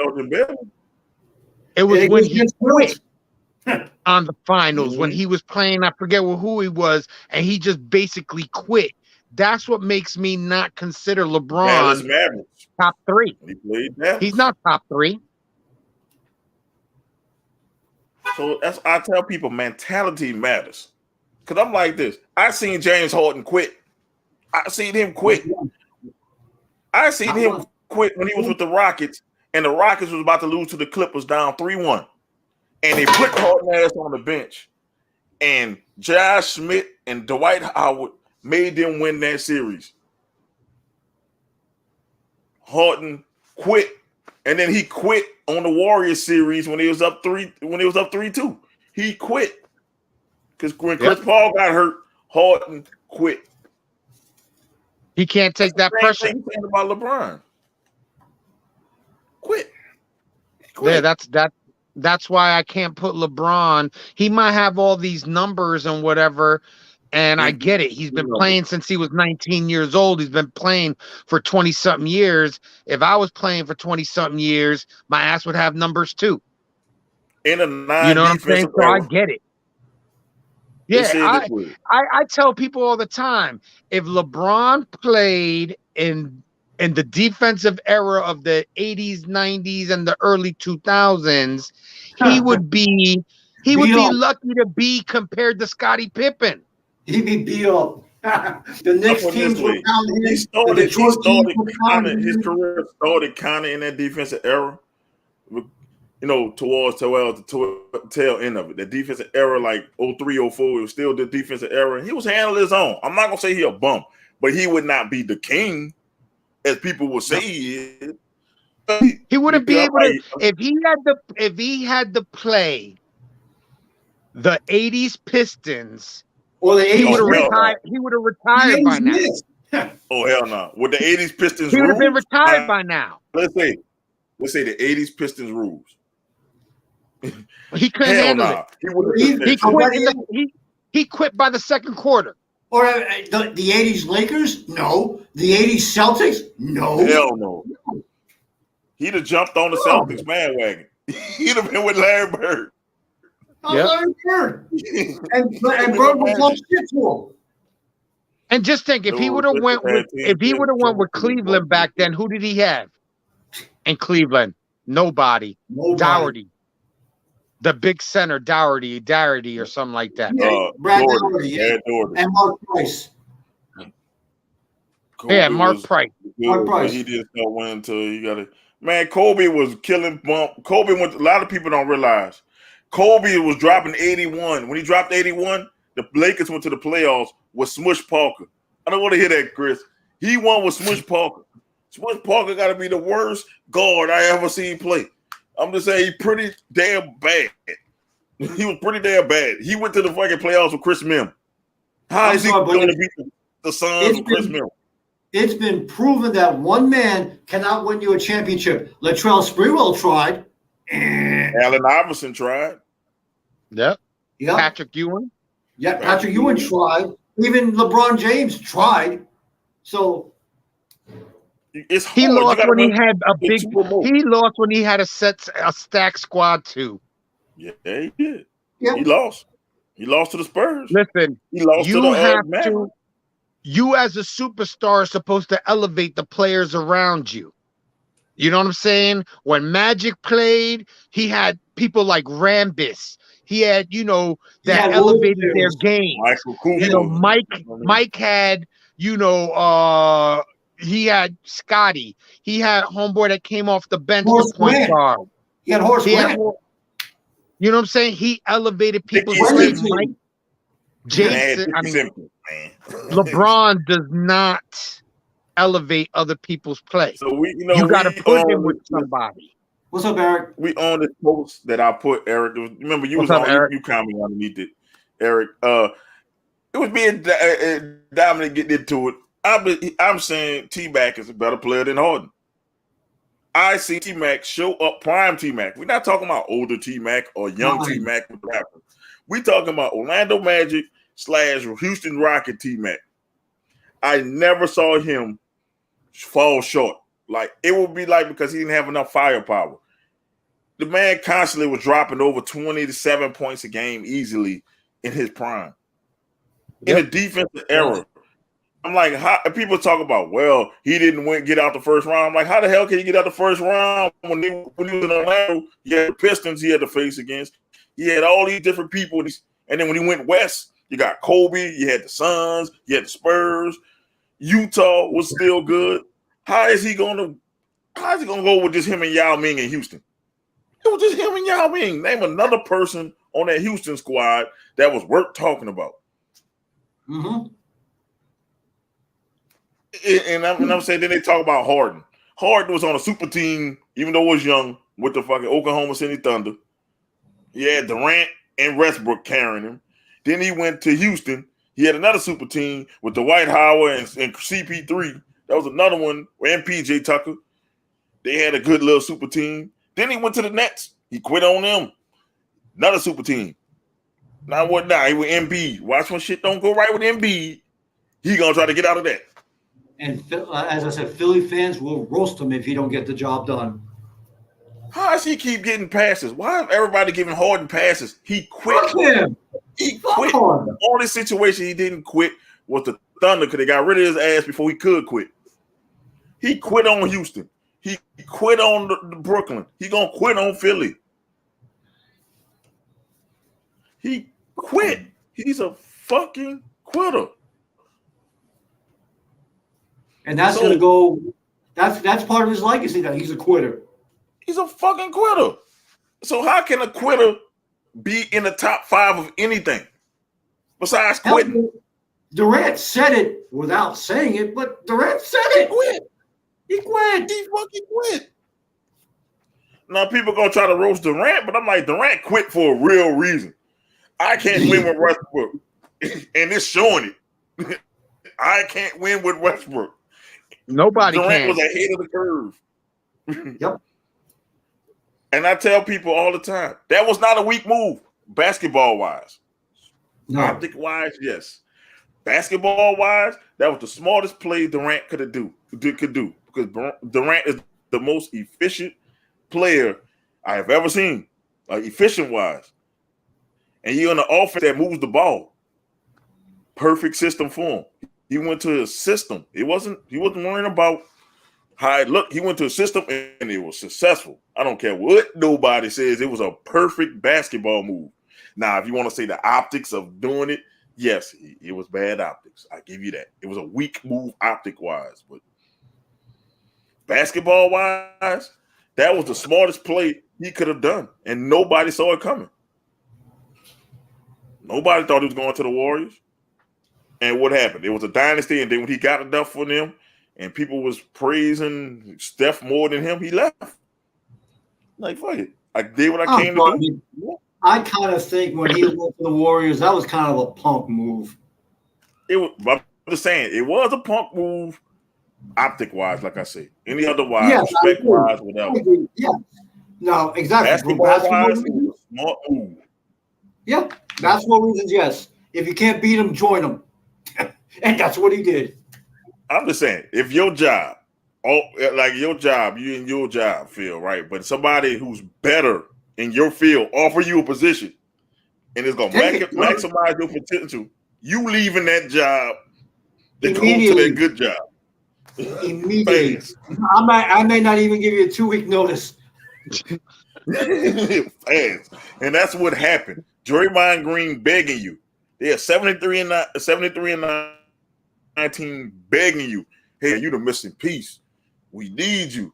It was when he quit on the finals when he was playing. I forget who he was, and he just basically quit. That's what makes me not consider LeBron top 3. He's not top 3. So I tell people mentality matters. Because I'm like this. I seen James Harden quit. I seen him quit. I seen him quit when he was with the Rockets, and the Rockets was about to lose to the Clippers down 3-1. and they put Harden ass on the bench, and Josh Smith and Dwight Howard made them win that series. Harden quit, and then he quit on the Warriors series when he was up 3-2. He quit because when Chris Paul got hurt, Harden quit. He can't take that pressure. Same thing about LeBron. Quit. Yeah, that's why I can't put LeBron. He might have all these numbers and whatever, and I get it. He's been playing since he was 19 years old. He's been playing for 20-something years. If I was playing for 20-something years, my ass would have numbers too. In a you know what I'm saying? So I get it. Yeah, I tell people all the time, if LeBron played in the defensive era of the 80s, 90s, and the early 2000s, he would be lucky to be compared to Scottie Pippen. He'd be beat up. The next teams would count him. His career started kind of in that defensive era. You know, towards the tail end of it. The defensive era, like 03, 04, it was still the defensive era. He was handling his own. I'm not gonna say he a bum, but he would not be the king, as people would say he is. He wouldn't be able to if he had to play the 80s Pistons, or the 80s, he would have retired by now. Oh hell no! With the 80s Pistons, he would have been retired by now. Let's say the 80s Pistons rules. He couldn't handle it. He quit by the second quarter. Or the 80s Lakers? No. The 80s Celtics? No. Hell no. He'd have jumped on the Celtics bandwagon. He'd have been with Larry Bird. Larry Bird. and Bird would talk shit to him. And just think, if he would have went with Cleveland back then, who did he have in Cleveland? Nobody. Dougherty. The big center, Dougherty or something like that. Brad Dougherty. And Mark Price. Mark Price. He did not win until you got it. Man, Kobe was killing bump. Kobe went. A lot of people don't realize Kobe was dropping 81. When he dropped 81, the Lakers went to the playoffs with Smush Parker. I don't want to hear that, Chris. He won with Smush Parker. Smush Parker got to be the worst guard I ever seen play. I'm just saying he's pretty damn bad. He was pretty damn bad. He went to the fucking playoffs with Chris Mihm. How is he going to beat the Suns with Chris Mihm? It's been proven that one man cannot win you a championship. Latrell Sprewell tried. Allen Iverson tried. Yep. Patrick Ewing. Yeah, Patrick Ewing tried. Even LeBron James tried. So it's hard. He lost when he had a big. He lost when he had a stack squad too. Yeah, he did. Yeah. He lost. He lost to the Spurs. Listen, he lost you to the have Mavericks. to. You as a superstar are supposed to elevate the players around you. You know what I'm saying? When Magic played, he had people like Rambis. He had, that elevated their game. Michael Cooper. Mike had, he had Scotty. He had homeboy that came off the bench to point guard. He had Horace Grant. You know what I'm saying? He elevated people's game. Mike, Jason, LeBron does not elevate other people's play. So you got to put him with somebody. What's up, Eric? We on this post that I put, Eric. Remember, you was on. You commented underneath it, Eric. It was being Dominic getting into it. I'm saying T-Mac is a better player than Harden. I see T-Mac show up, prime T-Mac. We're not talking about older T-Mac or young T-Mac with rappers. We're talking about Orlando Magic / Houston Rocket T-Mac. I never saw him fall short. Like, it would be like because he didn't have enough firepower. The man constantly was dropping over 27 points a game easily in his prime. In the defensive era. I'm like, how people talk about, well, he didn't get out the first round. I'm like, how the hell can he get out the first round when he was in Orlando? He had the Pistons he had to face against. He had all these different people. And then when he went west, you got Kobe, you had the Suns, you had the Spurs. Utah was still good. How is he gonna go with just him and Yao Ming in Houston? It was just him and Yao Ming. Name another person on that Houston squad that was worth talking about. Mm-hmm. And I'm saying, then they talk about Harden. Harden was on a super team, even though he was young, with the fucking Oklahoma City Thunder. He had Durant and Westbrook carrying him. Then he went to Houston. He had another super team with Dwight Howard and CP3. That was another one. And PJ Tucker. They had a good little super team. Then he went to the Nets. He quit on them. Another super team. Now what now? He with Embiid. Watch when shit don't go right with Embiid. He gonna try to get out of that. And as I said, Philly fans will roast him if he don't get the job done. How does he keep getting passes? Why is everybody giving Harden passes? He quit. Fuck him. He quit. The only situation he didn't quit was the Thunder because they got rid of his ass before he could quit. He quit on Houston. He quit on the Brooklyn. He gonna quit on Philly. He quit. He's a fucking quitter. And that's gonna go. That's part of his legacy. That he's a quitter. He's a fucking quitter. So how can a quitter be in the top 5 of anything besides quitting? Durant said it without saying it, but Durant said it. He quit. He fucking quit. Now people gonna try to roast Durant, but I'm like, Durant quit for a real reason. I can't win with Westbrook, and it's showing it. I can't win with Westbrook. Nobody Durant can. was ahead of the curve. Yep. And I tell people all the time, that was not a weak move, basketball-wise. No. Optic-wise, yes. Basketball-wise, that was the smartest play Durant could do. Because Durant is the most efficient player I have ever seen, efficient-wise. And he on the offense that moves the ball. Perfect system for him. He went to a system. He wasn't worrying about how it looked. He went to a system and it was successful. I don't care what nobody says. It was a perfect basketball move. Now, if you want to say the optics of doing it, yes, it was bad optics. I give you that. It was a weak move optic-wise. But basketball-wise, that was the smartest play he could have done. And nobody saw it coming. Nobody thought he was going to the Warriors. And what happened? It was a dynasty, and then when he got enough for them, and people was praising Steph more than him, he left. Like, fuck it. I did what I came to do. I kind of think when he went to the Warriors, that was kind of a punk move. I'm just saying, it was a punk move, optic-wise, like I say. Any other-wise, respect-wise, whatever. Yeah. No, exactly. Basketball-wise, it was a smart move. Yeah, basketball reasons, yes. If you can't beat him, join him. And that's what he did. I'm just saying, if your job, you in your job feel right, but somebody who's better in your field offer you a position and it's gonna maximize your potential, you leaving that job to go to that good job. Immediately. I may not even give you a 2-week notice. Fast. And that's what happened. Draymond Green begging you. They're 73 and 19 begging you. Hey, you the missing piece. We need you.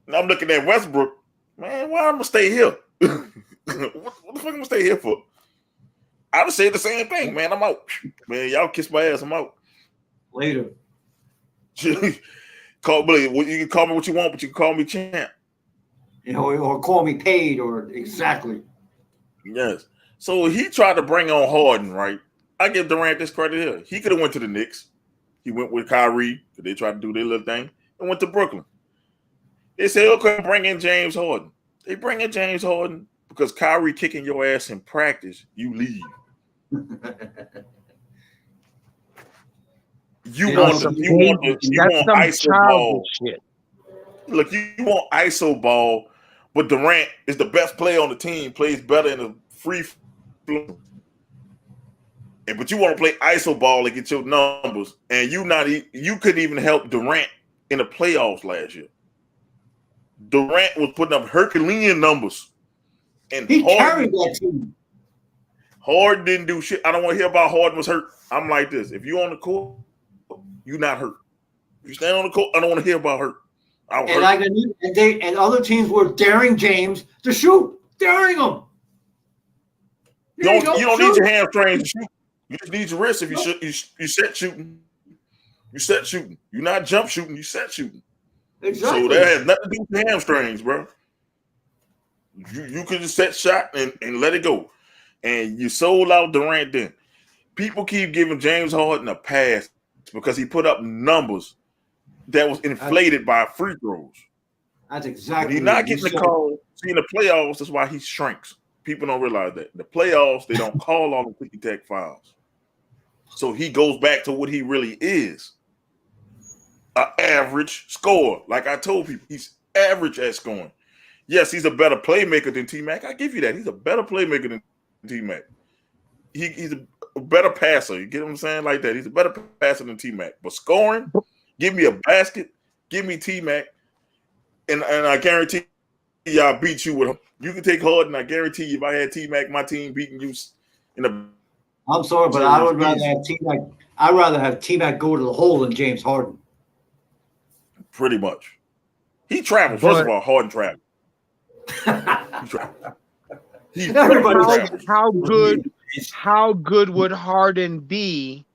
And I'm looking at Westbrook. Man, why I'm gonna stay here? what the fuck I'm gonna stay here for? I would say the same thing, man. I'm out. Man, y'all kiss my ass. I'm out. Later. You can call me what you want, but you can call me champ. You know, or call me paid, or exactly. Yes. So he tried to bring on Harden, right? I give Durant this credit here. He could have went to the Knicks. He went with Kyrie because they tried to do their little thing and went to Brooklyn. They said, okay, bring in James Harden. They bring in James Harden because Kyrie kicking your ass in practice, you leave. You want ISO ball. Shit. Look, you want ISO ball, but Durant is the best player on the team, plays better in a free flow. But you want to play ISO ball and get your numbers, and you couldn't even help Durant in the playoffs last year. Durant was putting up Herculean numbers, and he carried that team. Harden didn't do shit. I don't want to hear about Harden was hurt. I'm like this: if you on the court, you not hurt. If you stand on the court, I don't want to hear about hurt. And other teams were daring James to shoot, daring him. You don't need your hamstrings to shoot. You just need your wrist if you shoot. You set shooting. You set shooting. You're not jump shooting. You set shooting. Exactly. So that has nothing to do with your hamstrings, bro. You could just set shot and let it go, and you sold out Durant. Then people keep giving James Harden a pass because he put up numbers that was inflated by free throws. That's exactly. But he's not getting the call. See, in the playoffs, that's why he shrinks. People don't realize that. In the playoffs, they don't call all the ticky-tack fouls. So he goes back to what he really is. An average scorer. Like I told people, he's average at scoring. Yes, he's a better playmaker than T-Mac. I give you that. He's a better playmaker than T-Mac. He's a better passer. You get what I'm saying? Like that. He's a better passer than T-Mac. But scoring, give me a basket, give me T-Mac, and I guarantee you I'll beat you with him. You can take Harden. I guarantee you if I had T-Mac, my team beating you in a. I'm sorry, but I would rather have T-Mac. I'd rather have T-Mac go to the hole than James Harden. Pretty much. He traveled. First of all, Harden traveled. How good would Harden be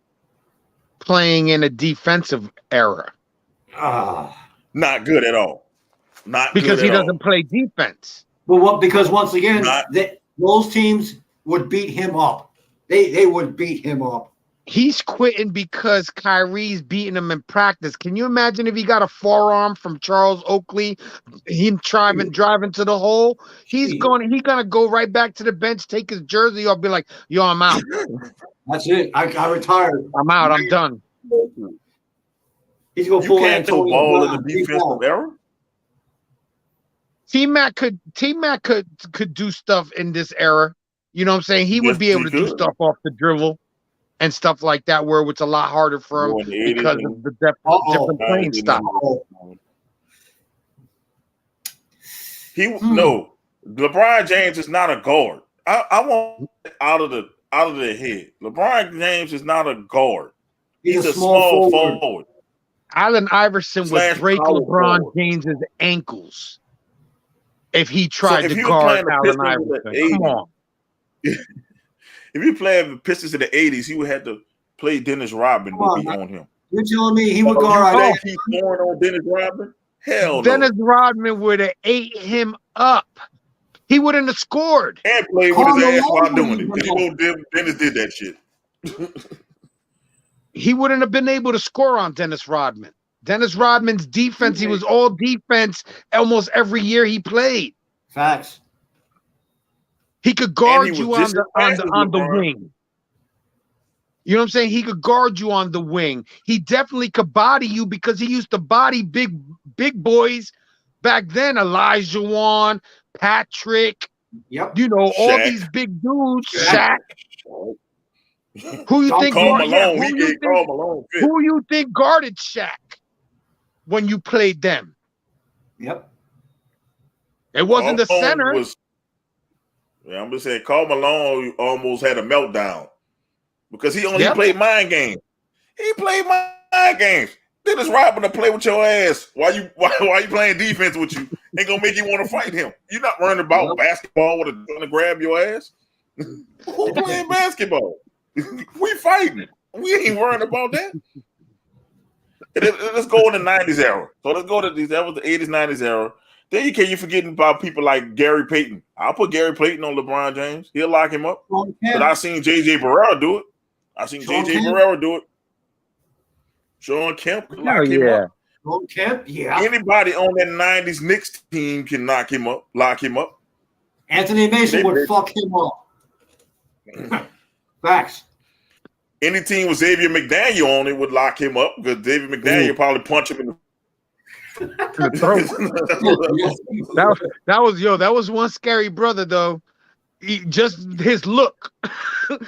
playing in a defensive era? Not good at all. Not because good he at doesn't play defense. But because once again, those teams would beat him up. They would beat him up. He's quitting because Kyrie's beating him in practice. Can you imagine if he got a forearm from Charles Oakley, him driving to the hole? He's gonna go right back to the bench, take his jersey off, be like, "Yo, I'm out. That's it. I retired. I'm out. I'm done." He's gonna you can't throw ball in the defensive era. T-Mac could do stuff in this era. You know what I'm saying? He would be able to do stuff off the dribble and stuff like that, where it's a lot harder for him because of the different playing style. No, LeBron James is not a guard. I want out of the head. LeBron James is not a guard. He's a small forward. Allen Iverson would break LeBron James's ankles if he tried to guard Allen Iverson. Come on. If you play the Pistons in the 80s, he would have to play Dennis Rodman would be on him. You're telling me he would guard He's scoring on Dennis Rodman? Hell no. Dennis Rodman would have ate him up. He wouldn't have scored. And played with his ass while doing it. You know, Dennis did that shit. He wouldn't have been able to score on Dennis Rodman. Dennis Rodman's defense, he was all defense almost every year he played. Facts. He could guard you on the wing. You know what I'm saying? He could guard you on the wing. He definitely could body you because he used to body big boys back then. Elijah Wan, Patrick, you know, Shaq. all these big dudes. Shaq. Who you think guarded Shaq when you played them? Yep. It wasn't the center. I'm just saying, Karl Malone almost had a meltdown because he only played mind games. He played mind games. Dennis Rodman to play with your ass while you playing defense with you ain't gonna make you want to fight him. You're not worrying about basketball with a gun to grab your ass. Who playing basketball? We fighting. We ain't worrying about that. Let's go in the 90s era. So let's go to that was the 80s, 90s era. Then you forgetting about people like Gary Payton. I'll put Gary Payton on LeBron James. He'll lock him up. But I seen J.J. Barrera do it. Sean Kemp can lock him up. Sean Kemp, yeah. Anybody on that 90s Knicks team can lock him up. Anthony Mason would fuck him up. Facts. Any team with Xavier McDaniel on it would lock him up because Xavier McDaniel probably punch him in the that was one scary brother though. Just his look had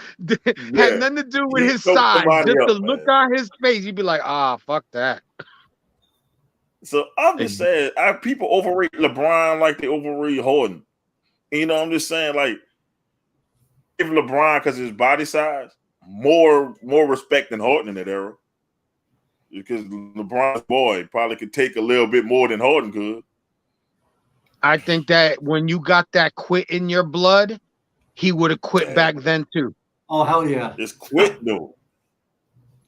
nothing to do with his size. Just the look on his face, you'd be like, fuck that. So I'm just saying, people overrate LeBron like they overrate Harden. You know, I'm just saying, like, give LeBron because of his body size more respect than Harden in that era. because LeBron's boy probably could take a little bit more than Harden could. I think that when you got that quit in your blood, he would have quit back then too. Oh, hell yeah. It's quit though.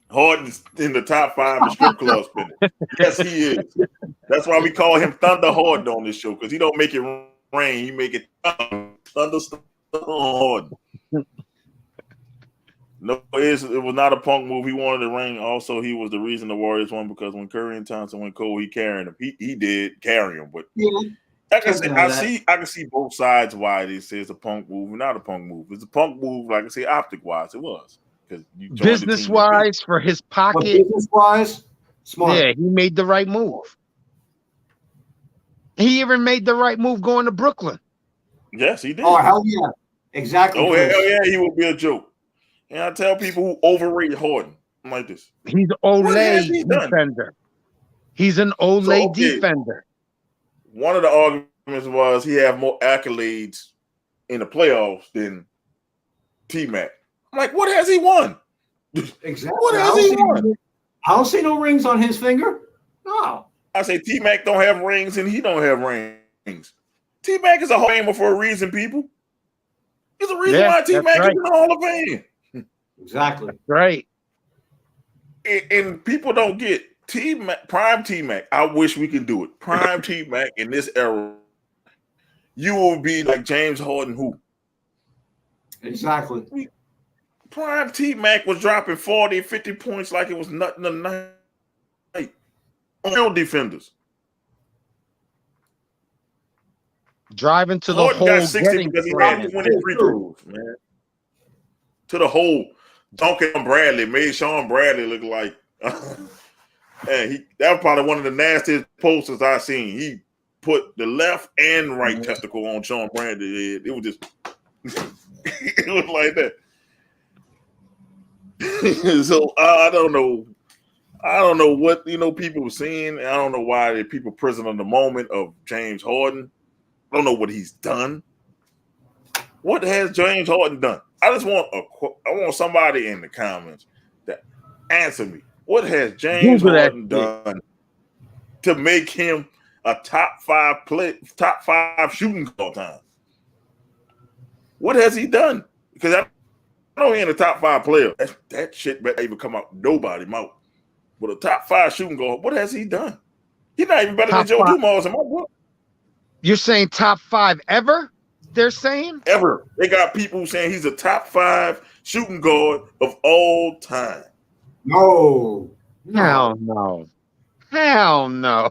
Harden's in the top 5 in strip club spending. Yes, he is. That's why we call him Thunder Harden on this show, because he don't make it rain. He make it thunderstorm Harden. No, it was not a punk move. He wanted the ring. Also, he was the reason the Warriors won, because when Curry and Thompson went cold, he carried him. He did carry him, but I can see both sides why they say it's a punk move, not a punk move. It's a punk move, like I say, optic wise, it was. Business wise, for his pocket, business wise, smart. Yeah, he made the right move. He even made the right move going to Brooklyn. Yes, he did. Oh, hell yeah. Exactly. Oh, hell yeah, he would be a joke. And I tell people who overrate Harden, I'm like this. He's an Olay defender. He's an Olay defender. One of the arguments was he had more accolades in the playoffs than T-Mac. I'm like, what has he won? Exactly. What has he won? I don't see no rings on his finger. No. I say T-Mac don't have rings and he don't have rings. T-Mac is a Hall of Famer for a reason, people. There's a reason why T-Mac is in the Hall of Fame. Exactly. That's right. And people don't get T-Mac, prime T-Mac. I wish we could do it. Prime T-Mac in this era, you will be like James Harden, who? Exactly. Prime T-Mac was dropping 40, 50 points like it was nothing tonight. Real defenders. Driving to the Harden hole, got 60 because he had 20 free throws, man. To the hole, dunking on Bradley made Sean Bradley look like, man, that was probably one of the nastiest posters I've seen. He put the left and right testicle on Sean Bradley's head. It was just, it was like that. So I don't know what people were saying. I don't know why the people prison on the moment of James Harden. I don't know what he's done. What has James Harden done? I want somebody in the comments to answer me. What has James Harden done to make him a top 5 shooting all time? What has he done? Because I know he ain't a top 5 player. That shit better even come out nobody's mouth. But a top 5 shooting guard, what has he done? He's not even better than Joe Dumars in my book. You're saying top 5 ever? They're saying ever. They got people saying he's a top 5 shooting guard of all time. No. Hell no. Hell no.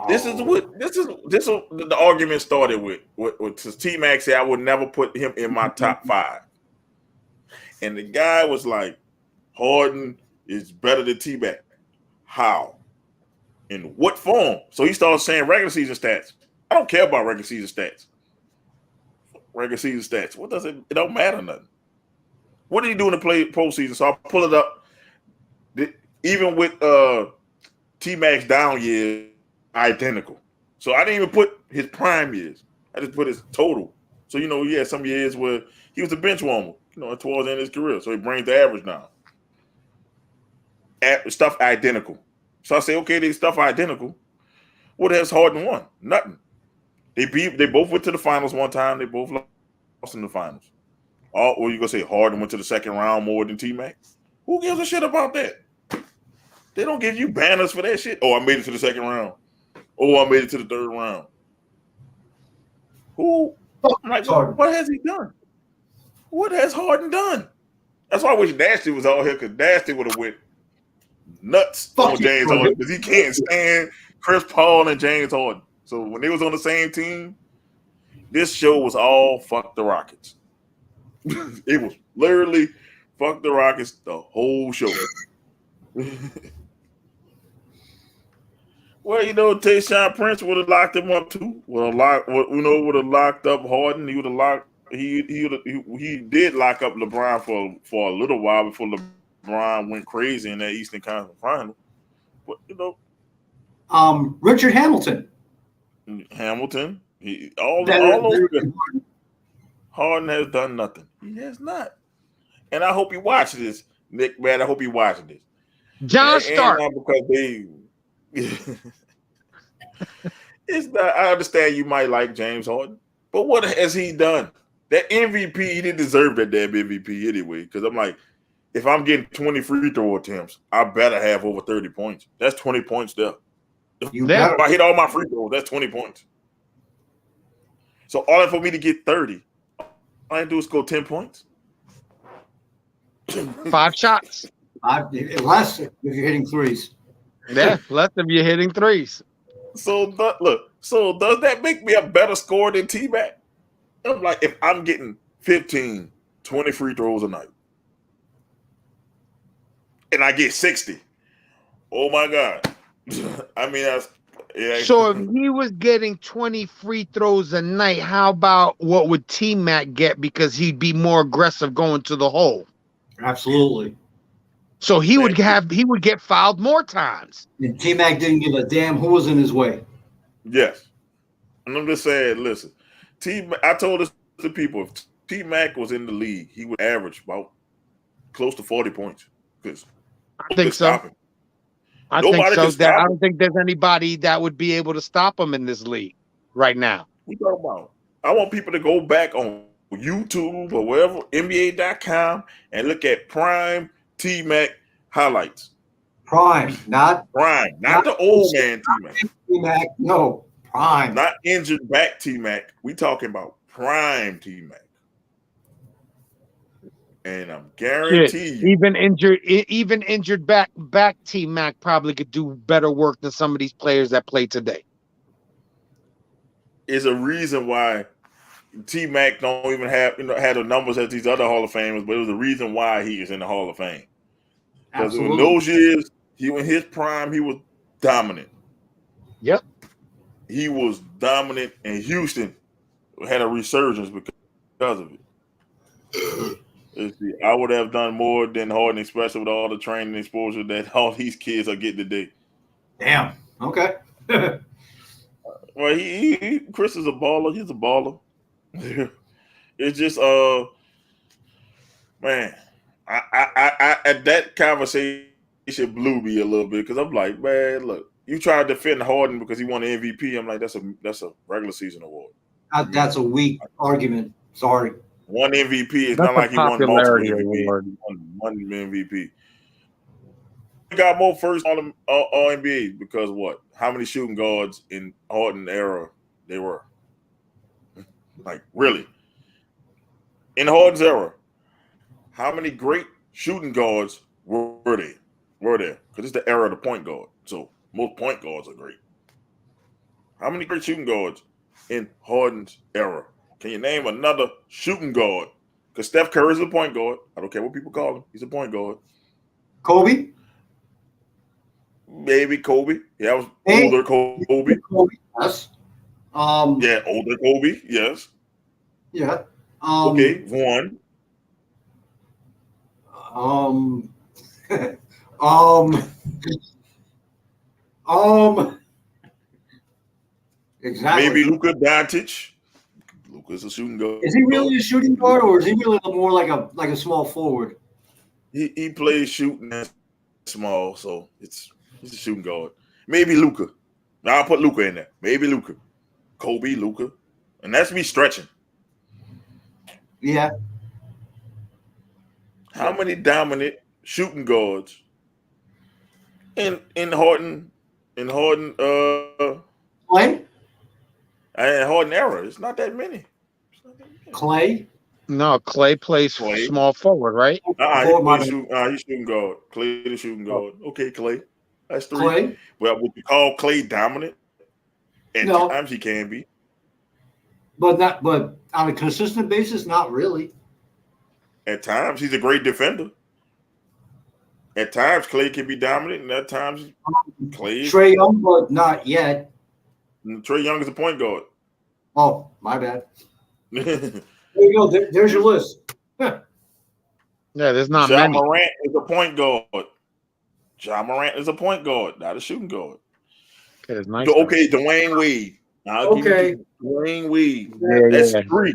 This is the argument started with T-Mac said I would never put him in my top 5. And the guy was like, Harden is better than T-Mac. How? In what form? So he started saying regular season stats. I don't care about regular season stats. Regular season stats. What does it? It don't matter nothing. What did he do in the postseason? So I'll pull it up. Even with T-Mac's down year, identical. So I didn't even put his prime years. I just put his total. So he had some years where he was a bench warmer, towards the end of his career. So he brings the average down. Stuff identical. So I say, okay, they stuff identical. What has Harden won? Nothing. They both went to the finals one time. They both lost in the finals. Or you gonna say Harden went to the second round more than T-Mac? Who gives a shit about that? They don't give you banners for that shit. Oh, I made it to the second round. Oh, I made it to the third round. Who? I'm like, what has he done? What has Harden done? That's why I wish Nasty was out here, because Nasty would have went nuts on James Harden, because he can't stand Chris Paul and James Harden. So when they was on the same team, this show was all fuck the Rockets. It was literally fuck the Rockets the whole show. Well, Tayshaun Prince would have locked him up too. Would have locked up Harden. He would have locked. He did lock up LeBron for a little while before LeBron went crazy in that Eastern Conference Final. But Richard Hamilton. All those. Harden has done nothing. He has not. And I hope you watch this. Nick, man, I hope you watching this. John Stark. And because they, it's not. I understand you might like James Harden, but what has he done? That MVP, he didn't deserve that damn MVP anyway. Because I'm like, if I'm getting 20 free throw attempts, I better have over 30 points. That's 20 points there. If I hit all my free throws, that's 20 points. So all that for me to get 30, all I do is score 10 points. 5 shots. Less if you're hitting threes. Yeah, less if you're hitting threes. So does that make me a better scorer than T-Mac? I'm like, if I'm getting 15, 20 free throws a night, and I get 60, oh my God. I mean, so if he was getting 20 free throws a night, how about what would T-Mac get because he'd be more aggressive going to the hole? Absolutely. So he would get fouled more times. And T-Mac didn't give a damn who was in his way. Yes. And I'm just saying, listen, I told this to people, if T-Mac was in the league, he would average about close to 40 points. Because I think so. I don't think there's anybody that would be able to stop him in this league right now. We talking about. I want people to go back on YouTube or wherever, NBA.com, and look at prime T-Mac highlights. Prime, not the old man T-Mac. T-Mac, no, prime. Not injured back T-Mac. We talking about prime T-Mac. And I'm guaranteed even injured back T-Mac probably could do better work than some of these players that play today. Is a reason why T-Mac don't even have had the numbers as these other Hall of Famers, but it was a reason why he is in the Hall of Fame. Because in those years, in his prime, he was dominant. Yep. He was dominant, and Houston had a resurgence because of it. I would have done more than Harden, especially with all the training exposure that all these kids are getting today. Damn. Okay. Well, Chris is a baller. He's a baller. It's just man, I at that conversation blew me a little bit because I'm like, man, look, you try to defend Harden because he won an MVP. I'm like, that's a regular season award. That's a weak argument. Sorry. One MVP. It's not like he won multiple MVP. One MVP. He got more first on all NBA because what? How many shooting guards in Harden era they were? Like, really? In Harden's era, how many great shooting guards were there? Because it's the era of the point guard. So most point guards are great. How many great shooting guards in Harden's era? Can you name another shooting guard? Because Steph Curry is a point guard. I don't care what people call him. He's a point guard. Kobe? Maybe Kobe. Yeah, I was older Kobe. Yes. Yeah, older Kobe. Yes. Yeah. Okay, one. Exactly. Maybe Luka Doncic. Luka's a shooting guard. Is he really a shooting guard, or is he really more like a small forward? He plays shooting and small, so he's a shooting guard. Maybe Luka. I'll put Luka in there. Maybe Luka. Kobe, Luka. And that's me stretching. Yeah. How many dominant shooting guards in Harden Clay? And Harden era? It's not that many. Clay? No, Clay plays small forward, right? He's shooting guard. Clay the shooting guard. Okay, Clay. That's 3. Clay? Well, would you call Clay dominant? At times he can be. But on a consistent basis, not really. At times he's a great defender. At times Clay can be dominant, and at times Clay is Trae Young, but not yet. Trae Young is a point guard. Oh, my bad. There you go. There's your list. Yeah, there's not Ja many. Morant is a point guard. Ja Morant is a point guard, not a shooting guard. Okay, nice. Okay, Dwayne Wade. I'll give you Dwayne Wade. That's 3.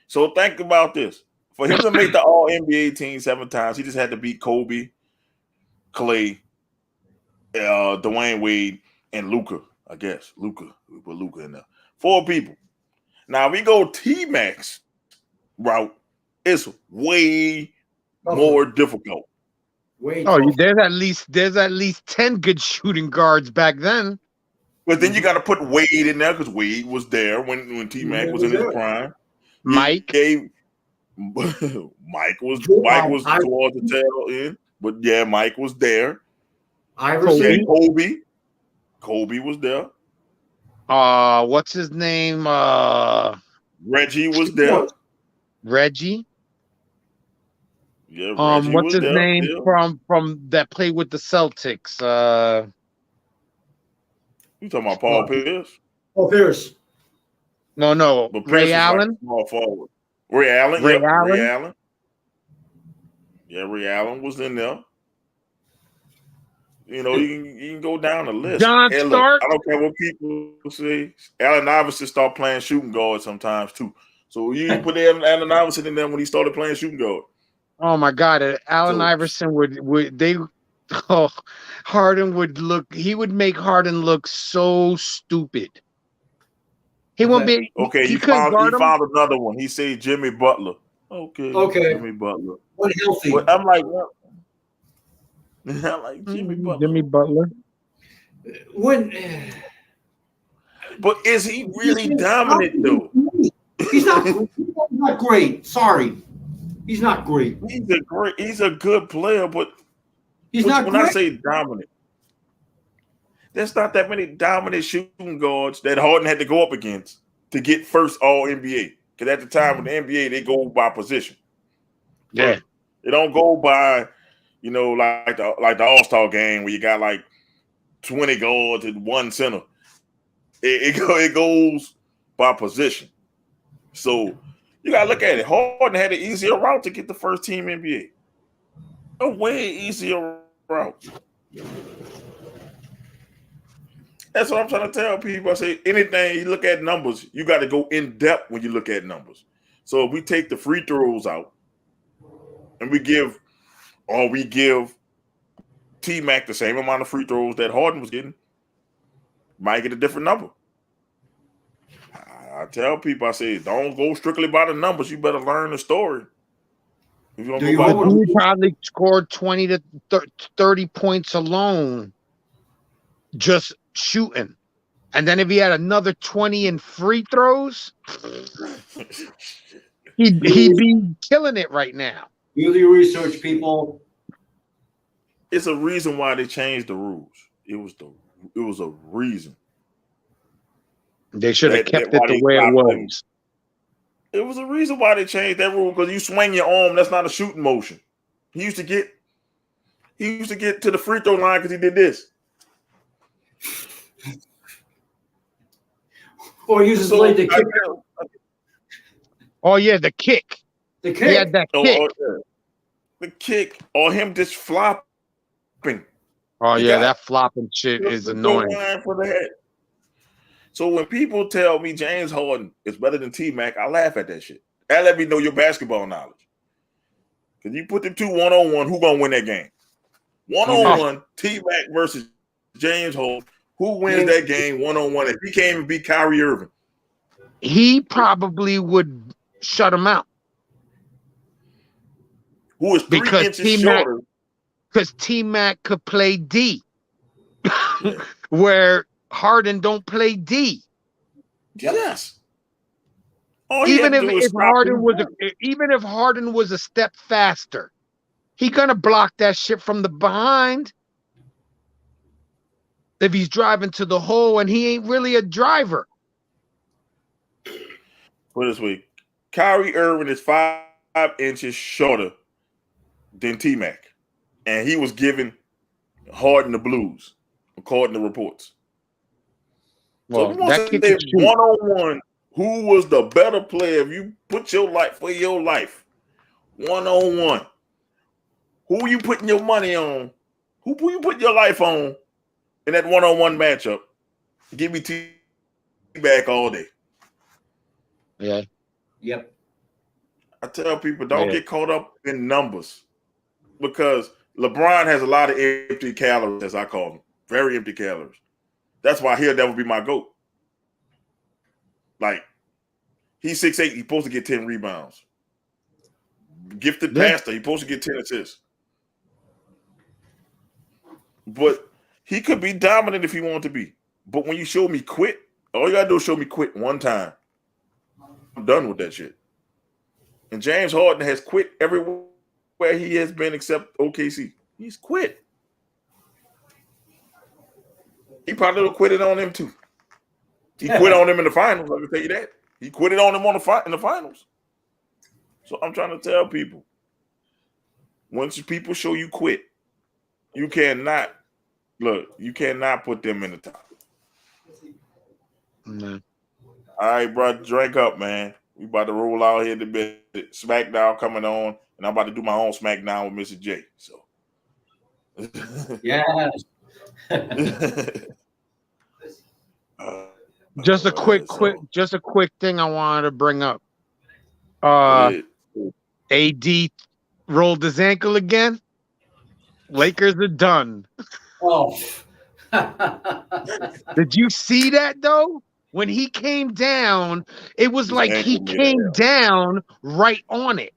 So think about this. For him to make the All NBA team 7 times, he just had to beat Kobe, Clay, Dwayne Wade, and Luka. I guess Luka. We put Luka in there. 4 people. Now we go T-Mac's route. It's way more difficult. There's at least 10 good shooting guards back then. But then you got to put Wade in there because Wade was there when T-Mac was in his prime. Mike was towards the tail end, but yeah, Mike was there. Iverson, Kobe was there. What's his name? Reggie was there. Reggie. Yeah, Reggie what's was his there. name from that played with the Celtics? You talking about Paul Pierce? Paul Pierce. No. But Ray Allen. Like small forward. Ray Allen. Ray Allen. Yeah, Ray Allen was in there. You know, you can go down the list. John Stark. I don't care what people say. Allen Iverson start playing shooting guard sometimes too. So you put Allen Iverson in there when he started playing shooting guard. Oh my God, Allen Iverson Harden would make Harden look so stupid. He won't be okay. He found another one. He said Jimmy Butler. Okay. Jimmy Butler. What healthy? But I'm like, what? I like Jimmy Butler. Jimmy Butler. But is he really dominant though? He's not great. Sorry. He's not great. He's a good player, but he's not when great. I say dominant, there's not that many dominant shooting guards that Harden had to go up against to get first All NBA. Because at the time with the NBA, they go by position. Yeah. They don't go by, like the All-Star game where you got like 20 guards and 1 center. It goes by position. So you gotta look at it. Harden had an easier route to get the first team NBA. A way easier route. That's what I'm trying to tell people. I say anything you look at numbers, you got to go in depth when you look at numbers. So if we take the free throws out and we give T-Mac the same amount of free throws that Harden was getting, might get a different number. I tell people, I say, don't go strictly by the numbers. You better learn the story. If you don't go by he probably scored 20 to 30 points alone just shooting. And then if he had another 20 in free throws, he'd be killing it right now. Do your research, people. It's a reason why they changed the rules. It was a reason. They should have kept it the way it was. It was a reason why they changed that rule, because you swing your arm, that's not a shooting motion. He used to get to the free throw line because he did this. Or he used to play the kick. Oh yeah, the kick. The kick. He had that kick. The kick, or him just flopping. Oh yeah, that flopping shit is annoying. For the head. So when people tell me James Harden is better than T-Mac, I laugh at that shit. That let me know your basketball knowledge. Because you put them two 1-on-1, who gonna win that game? 1-on-1, T-Mac versus James Harden. Who wins that game 1-on-1 if he can't even beat Kyrie Irving? He probably would shut him out. Who is 3 inches shorter? Because T-Mac could play D. Where Harden don't play D. Yes. Even if Harden was a step faster, he gonna block that shit from the behind. If he's driving to the hole and he ain't really a driver. Put it this way, Kyrie Irving is 5 inches shorter than T-Mac, and he was giving Harden the blues, according to reports. Well, so that kick is 1-on-1. Who was the better player? If you put your life for your life, 1-on-1. Who you putting your money on? Who you putting your life on in that 1-on-1 matchup? Give me T-Mac all day. Yeah. Yep. I tell people don't get caught up in numbers because LeBron has a lot of empty calories, as I call them, very empty calories. That's why he'll never be my GOAT. Like, he's 6'8", he's supposed to get 10 rebounds. Gifted passer, he's supposed to get 10 assists. But he could be dominant if he wanted to be. But when you show me quit, all you got to do is show me quit one time. I'm done with that shit. And James Harden has quit everywhere he has been except OKC. He's quit. He probably would quit it on him too. He quit on him in the finals. I can tell you that. He quit it on him in the finals. So I'm trying to tell people, once people show you quit, you cannot put them in the top. Mm-hmm. All right, bro, drink up, man. We about to roll out here in a bit. SmackDown coming on, and I'm about to do my own SmackDown with Mr. J. So, yes. Just a quick thing I wanted to bring up. AD rolled his ankle again. Lakers are done. Oh. Did you see that though? When he came down, it was like he came down right on it.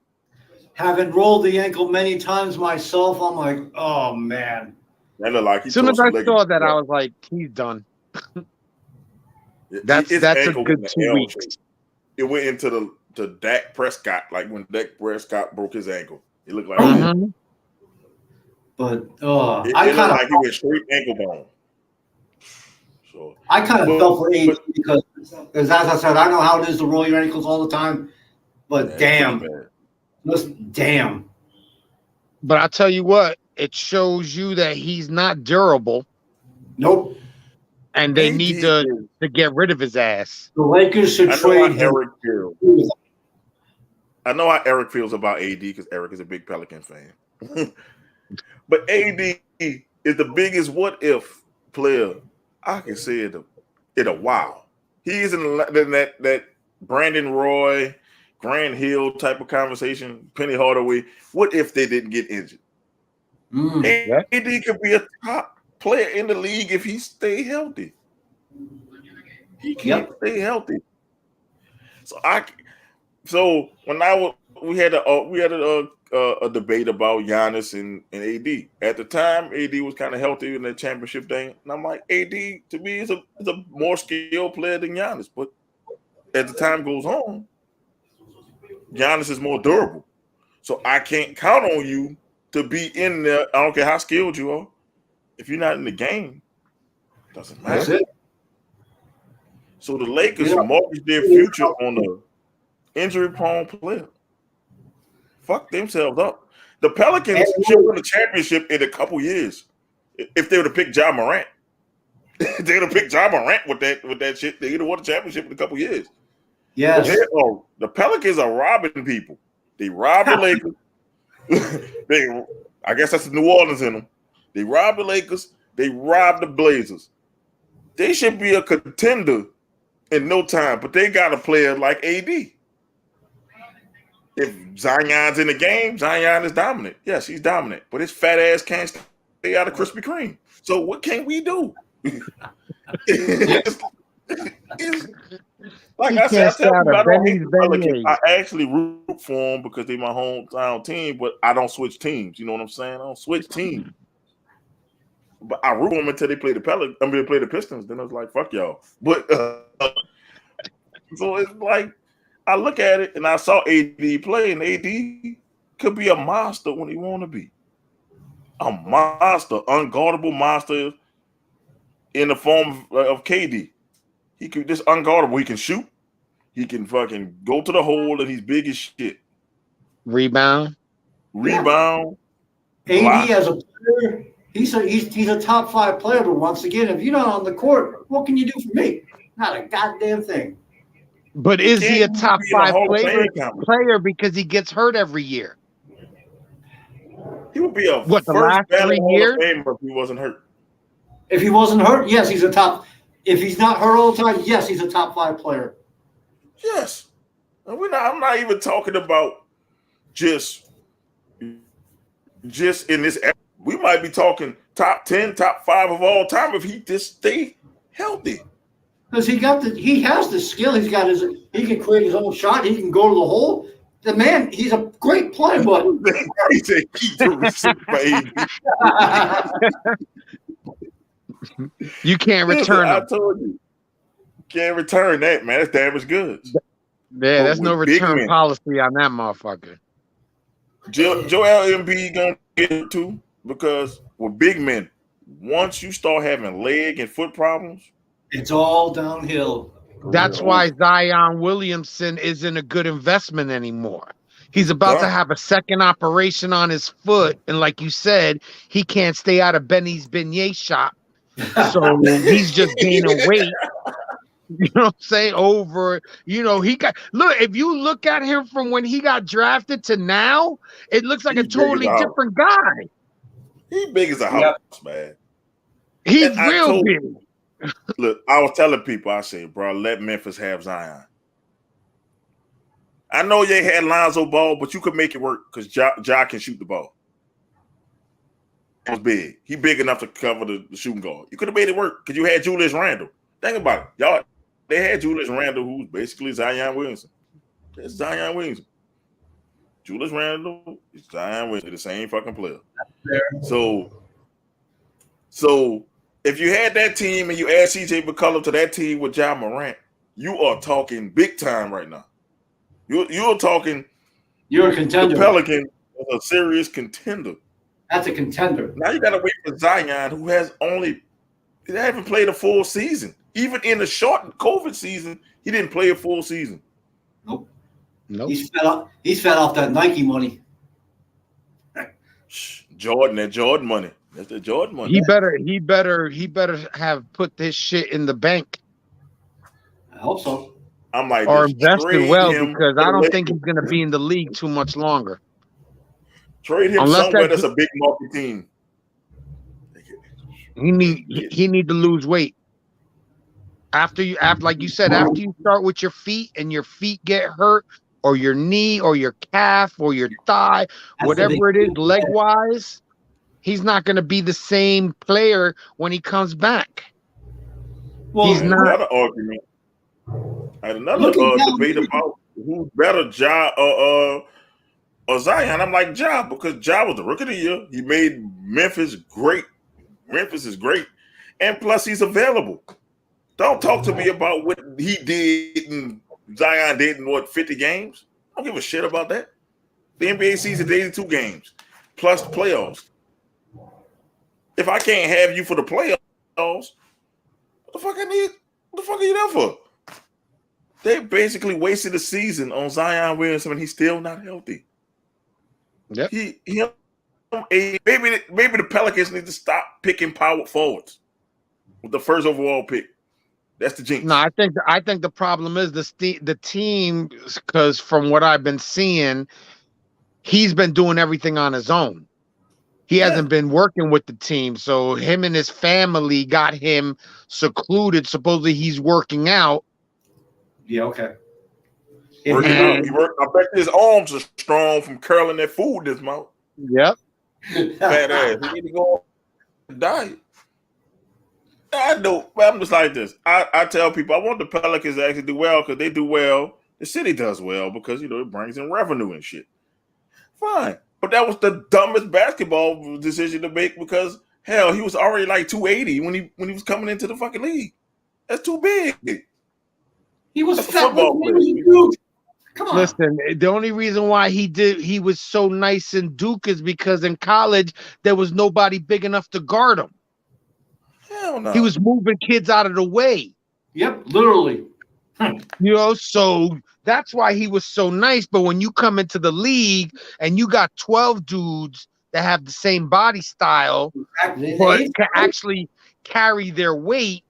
Having rolled the ankle many times myself, I'm like, oh man. That looked like as soon as I saw that, I was like, he's done. That's a good 2 weeks. It went into the Dak Prescott, like when Dak Prescott broke his ankle. It looked like But it looked like he went straight ankle bone. So I kind of felt for AD because as I said, I know how it is to roll your ankles all the time. But damn. Damn. But I'll tell you what, it shows you that he's not durable. Nope. And they need to get rid of his ass. The Lakers should trade him. I know how Eric feels about AD because Eric is a big Pelican fan. But AD is the biggest what if player I can say in a while. He's in that Brandon Roy, Grant Hill type of conversation, Penny Hardaway. What if they didn't get injured? AD could be a top player in the league if he stay healthy. He can't stay healthy. So when we had a debate about Giannis and AD. At the time, AD was kind of healthy in that championship thing, and I'm like, AD to me is a more skilled player than Giannis. But as the time goes on, Giannis is more durable. So I can't count on you to be in there. I don't care how skilled you are. If you're not in the game, it doesn't matter. That's it. So the Lakers mortgage their future on an injury-prone player. Fuck themselves up. The Pelicans should win the championship in a couple years. If they were to pick Ja Morant. If they would have picked Ja Morant with that shit, they would have won the championship in a couple years. Yes. The Pelicans are robbing people. They robbed the Lakers. I guess that's the New Orleans in them. They robbed the Lakers. They robbed the Blazers. They should be a contender in no time, but they got a player like AD. If Zion's in the game, Zion is dominant. Yes, he's dominant, but his fat ass can't stay out of Krispy Kreme. So what can we do? Like I said, I actually root for them because they're my hometown team, but I don't switch teams. You know what I'm saying? I don't switch teams. But I root them until they play the Pelicans. I mean, they play the Pistons. Then I was like, fuck y'all. But so it's like I look at it and I saw AD play, and AD could be a monster when he want to be. A monster, unguardable monster in the form of KD. He could just unguardable. He can shoot. He can fucking go to the hole, and he's big as shit. Rebound. AD as a player, he's a top 5 player. But once again, if you're not on the court, what can you do for me? Not a goddamn thing. But is he a top 5 player because he gets hurt every year? He would be a the last 3 years if he wasn't hurt. If he wasn't hurt, yes, he's a top. If he's not hurt all the time, yes, he's a top 5 player. Yes, I'm not even talking about just in this, we might be talking top 10, top 5 of all time if he just stay healthy. Because he has the skill. He can create his own shot. He can go to the hole. The man, he's a great player, but he said keep the receipt, baby. You can't return them. I told you. Can't return that, man. That's damaged goods. Yeah, there's no return policy on that motherfucker. Joel Embiid gonna get it too, because with big men, once you start having leg and foot problems, it's all downhill. That's why Zion Williamson isn't a good investment anymore. He's about to have a second operation on his foot, and like you said, he can't stay out of Benny's beignet shop. So he's just gaining weight. You know what I'm saying? If you look at him from when he got drafted to now, it looks like a totally different guy. He's big as a house, man. He's real big. Look, I was telling people, I said, bro, let Memphis have Zion. I know they had Lonzo Ball, but you could make it work because Ja can shoot the ball. He was big. He big enough to cover the shooting guard. You could have made it work because you had Julius Randle. Think about it. Y'all, they had Julius Randle, who's basically Zion Williamson. That's Zion Williamson. Julius Randle is Zion Williamson. They're the same fucking player. So if you had that team and you add CJ McCollum to that team with Ja Morant, you are talking big time right now. You're talking. You're a contender. The Pelicans are a serious contender. That's a contender. Now you got to wait for Zion, who they haven't played a full season. Even in the short COVID season, he didn't play a full season. Nope. He's fed off that Nike money. That Jordan money. That's the Jordan money. He better have put this shit in the bank. I hope so. I'm like, or invested well, because I don't think he's going to be in the league too much longer. Trade him somewhere that's a big market team. He need to lose weight. After like you said, after you start with your feet and your feet get hurt, or your knee or your calf or your thigh, whatever it is, leg wise, he's not going to be the same player when he comes back. Well, he's not. Another argument. I had another debate about who's better, Ja or Zion. I'm like Ja, because Ja was the rookie of the year. He made Memphis great. Memphis is great, and plus he's available. Don't talk to me about what he did and Zion did in 50 games. I don't give a shit about that. The NBA season is 82 games plus the playoffs. If I can't have you for the playoffs, what the fuck are you there for? They basically wasted the season on Zion Williamson and he's still not healthy. Yep. Maybe the Pelicans need to stop picking power forwards with the first overall pick. That's the jinx. No, I think the problem is the team, because from what I've been seeing, he's been doing everything on his own. He hasn't been working with the team, so him and his family got him secluded. Supposedly he's working out. Yeah, okay. Working out. I bet his arms are strong from curling that food in his mouth. Yep. Fat ass. He need to go on diet. I know, but I'm just like this. I tell people I want the Pelicans to actually do well because they do well. The city does well because it brings in revenue and shit. Fine, but that was the dumbest basketball decision to make because hell, he was already like 280 when he was coming into the fucking league. That's too big. He was fat. Come on. Listen, the only reason why he was so nice in Duke is because in college there was nobody big enough to guard him. Hell no. He was moving kids out of the way. Yep, literally. So that's why he was so nice. But when you come into the league and you got 12 dudes that have the same body style, but can actually carry their weight.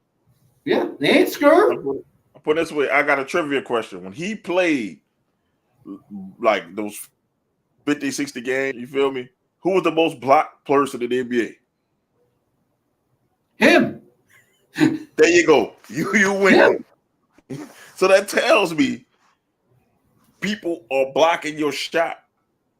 Yeah, they ain't scared. I'll put it this way, I got a trivia question. When he played like those 50, 60 games, you feel me? Who was the most blocked person in the NBA? Him. There you go. You win. So that tells me people are blocking your shot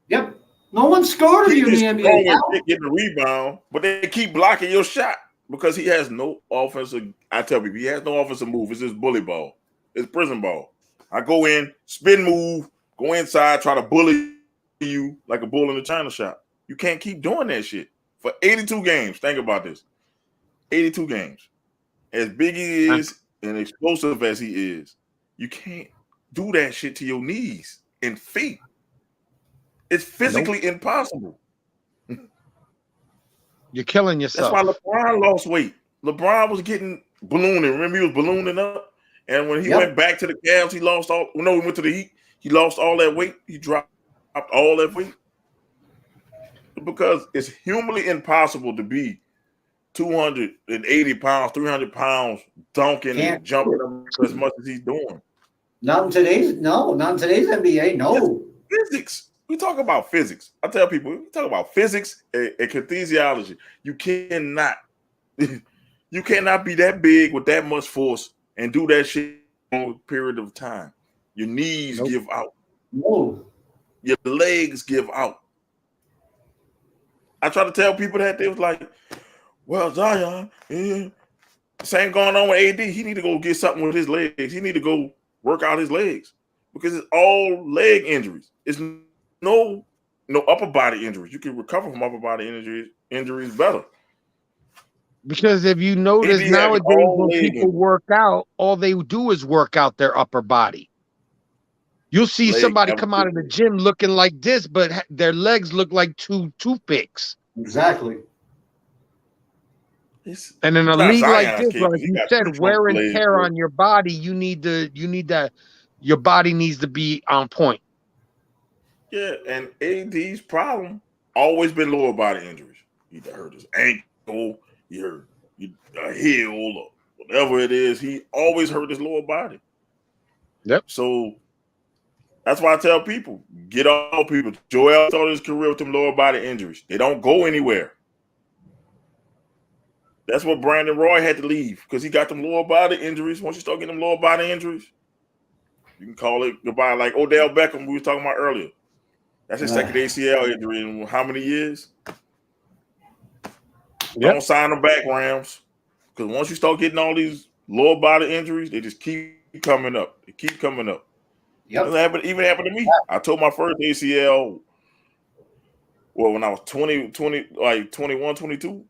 Yep. No one scored you in the NBA. Getting the rebound, but they keep blocking your shot because he has no offensive. I tell people he has no offensive move. It's just bully ball. It's prison ball. I go in, spin move, go inside, try to bully you like a bull in a china shop. You can't keep doing that shit for 82 games. Think about this: 82 games. As big he is and explosive as he is, you can't do that shit to your knees and feet. It's physically impossible. You're killing yourself. That's why LeBron lost weight. LeBron was getting ballooning. Remember, he was ballooning up. And when he went back to the Cavs, he lost all. No, he went to the Heat. He lost all that weight. He dropped all that weight because it's humanly impossible to be 280 pounds, 300 pounds, dunking and jumping as much as he's doing. Not in today's NBA. No physics. We talk about physics. I tell people, we talk about physics and kinesiology. You cannot be that big with that much force and do that shit on a period of time. Your knees give out. No. Your legs give out. I try to tell people that. They was like, well, Zion, same going on with AD. He need to go get something with his legs. He need to go work out his legs because it's all leg injuries. It's no upper body injuries. You can recover from upper body injuries better. Because if you notice nowadays when people work out, all they do is work out their upper body. You'll see somebody come out of the gym looking like this, but their legs look like two toothpicks. Exactly. And in a league like this, like you said, wear and tear on your body, you need that. Your body needs to be on point. Yeah, and AD's problem always been lower body injuries. He hurt his ankle, he hurt a heel, or whatever it is. He always hurt his lower body. Yep. So that's why I tell people, get all people. Joel started his career with them lower body injuries. They don't go anywhere. That's what Brandon Roy had to leave because he got them lower body injuries. Once you start getting them lower body injuries, you can call it goodbye. Like Odell Beckham, we were talking about earlier. That's his second ACL injury in how many years? Don't sign them back, Rams. Because once you start getting all these lower body injuries, they just keep coming up. They keep coming up. Yep. It even happened to me. I tore my first ACL, when I was 21, 22.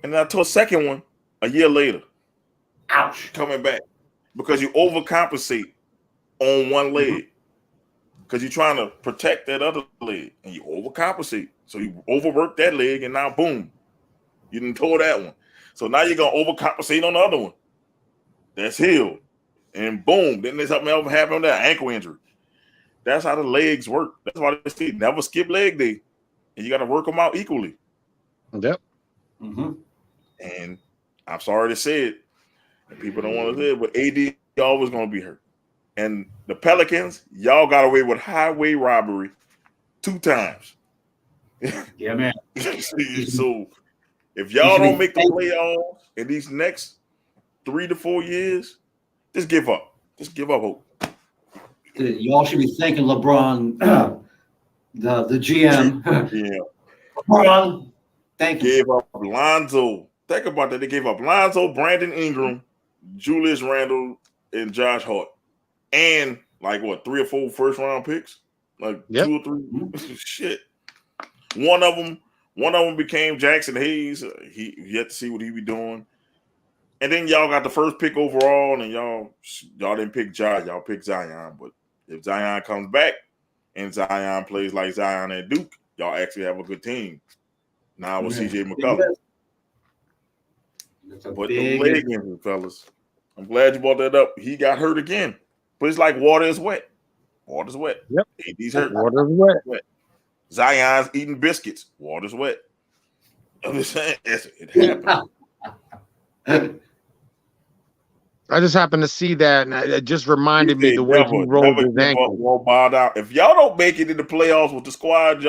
And then I tore a second one a year later. Ouch. Coming back. Because you overcompensate on one leg. Because you're trying to protect that other leg. And you overcompensate. So you overwork that leg and now boom. You didn't tore that one. So now you're going to overcompensate on the other one. That's healed. And boom. Then there's something else happened on that ankle injury. That's how the legs work. That's why they say never skip leg day. And you got to work them out equally. Yep. Mm-hmm. And I'm sorry to say it, and people don't want to say it, but AD always going to be hurt. And the Pelicans, y'all got away with highway robbery 2 times. Yeah, man. So if y'all don't make the playoffs in these next 3 to 4 years, just give up. Just give up hope. Y'all should be thanking LeBron, the GM. Yeah. LeBron, thank you. Gave up Lonzo. Think about that. They gave up Lonzo, Brandon Ingram, Julius Randle, and Josh Hart. And 3 or 4 first round picks? 2 or 3. Shit. One of them became Jackson Hayes. He yet to see what he be doing. And then y'all got the first pick overall, and y'all didn't pick Ja. Y'all picked Zion. But if Zion comes back and Zion plays like Zion at Duke, y'all actually have a good team. Now with CJ McCollum. But the leg injury, fellas. I'm glad you brought that up. He got hurt again. But it's like water is wet. Water's wet. Yep. AD's hurt. Water's wet. Zion's eating biscuits. Water's wet. I'm just saying, it happened. I just happened to see that, and it just reminded me the way he rolled his ankle. If y'all don't make it in the playoffs with the squad,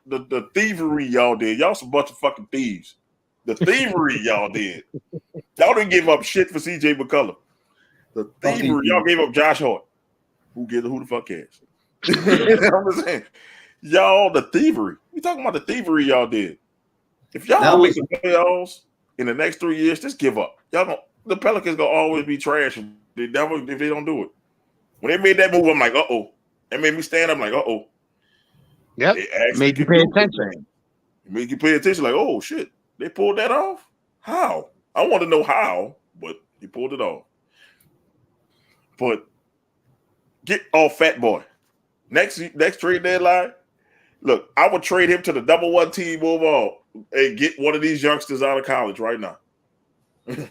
the thievery y'all did, y'all some bunch of fucking thieves. The thievery y'all did. Y'all didn't give up shit for CJ McCollum. The thievery, y'all gave up Josh Hart. Who the fuck cares? I'm just saying. Y'all, the thievery. We talking about the thievery y'all did. If y'all don't make the playoffs in the next 3 years, just give up. The Pelicans gonna always be trash if they don't do it. When they made that move, I'm like, uh-oh. That made me stand up like, uh-oh. Yep. Made you pay attention. It made you pay attention like, oh, shit. They pulled that off? How? I want to know how, but he pulled it off. But get off Fat Boy. Next trade deadline, look, I would trade him to the number 1 team overall and get one of these youngsters out of college right now. I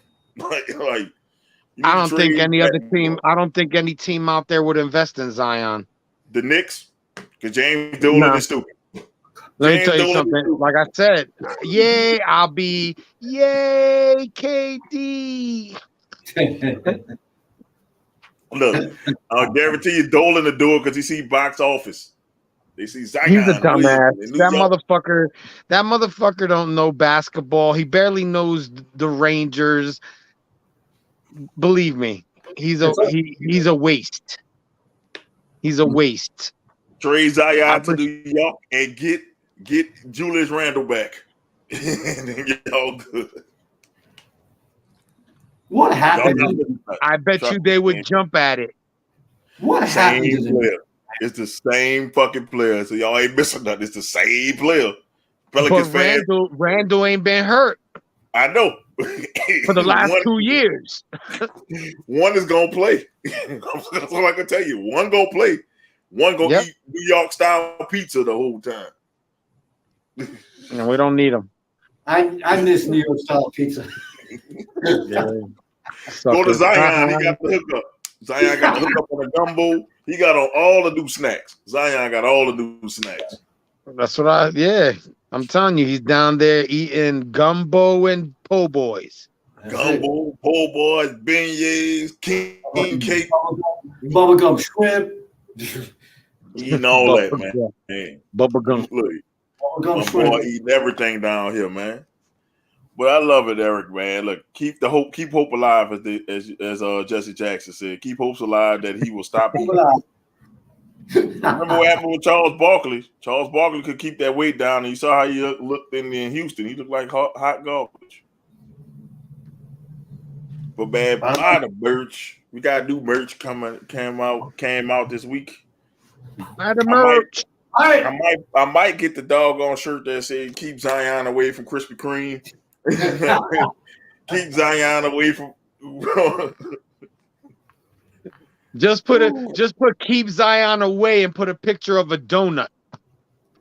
don't think any team out there would invest in Zion. The Knicks, because James Dolan is stupid. Let me tell you something. Like I said, yay, KD. Look, I guarantee you Dolan to do it because he see box office. They see Zion. He's a dumbass. That motherfucker don't know basketball. He barely knows the Rangers. Believe me, he's a waste. He's a waste. Trade Zion to New York and get Julius Randle back. And then y'all good. What happened? I bet you they would jump at it. What happened? It's the same fucking player. So y'all ain't missing nothing. It's the same player. Pelicans fans. Randle ain't been hurt. I know. For the last 2 years. One is gonna play. That's all I can tell you. One gonna play. One gonna eat New York style pizza the whole time. And we don't need them. I miss New York style pizza. Go to Zion. He got the hookup. Zion got the hookup on the gumbo. He got on all the new snacks. Zion got all the new snacks. That's what I'm telling you, he's down there eating gumbo and po' boys. Gumbo, po' boys, beignets, king cake, bubblegum shrimp. Eating all that, man. Bubblegum. Look, my boy eating everything down here, man. But I love it, Eric, man. Look, keep hope alive, as Jesse Jackson said. Keep hopes alive that he will stop eating. Remember what happened with Charles Barkley? Charles Barkley could keep that weight down, and you saw how he looked in Houston. He looked like hot garbage. But man, buy the merch. We got new merch came out this week. Buy the merch. I might get the doggone shirt that said "Keep Zion away from Krispy Kreme." Keep Zion away from. Just put "Keep Zion away" and put a picture of a donut.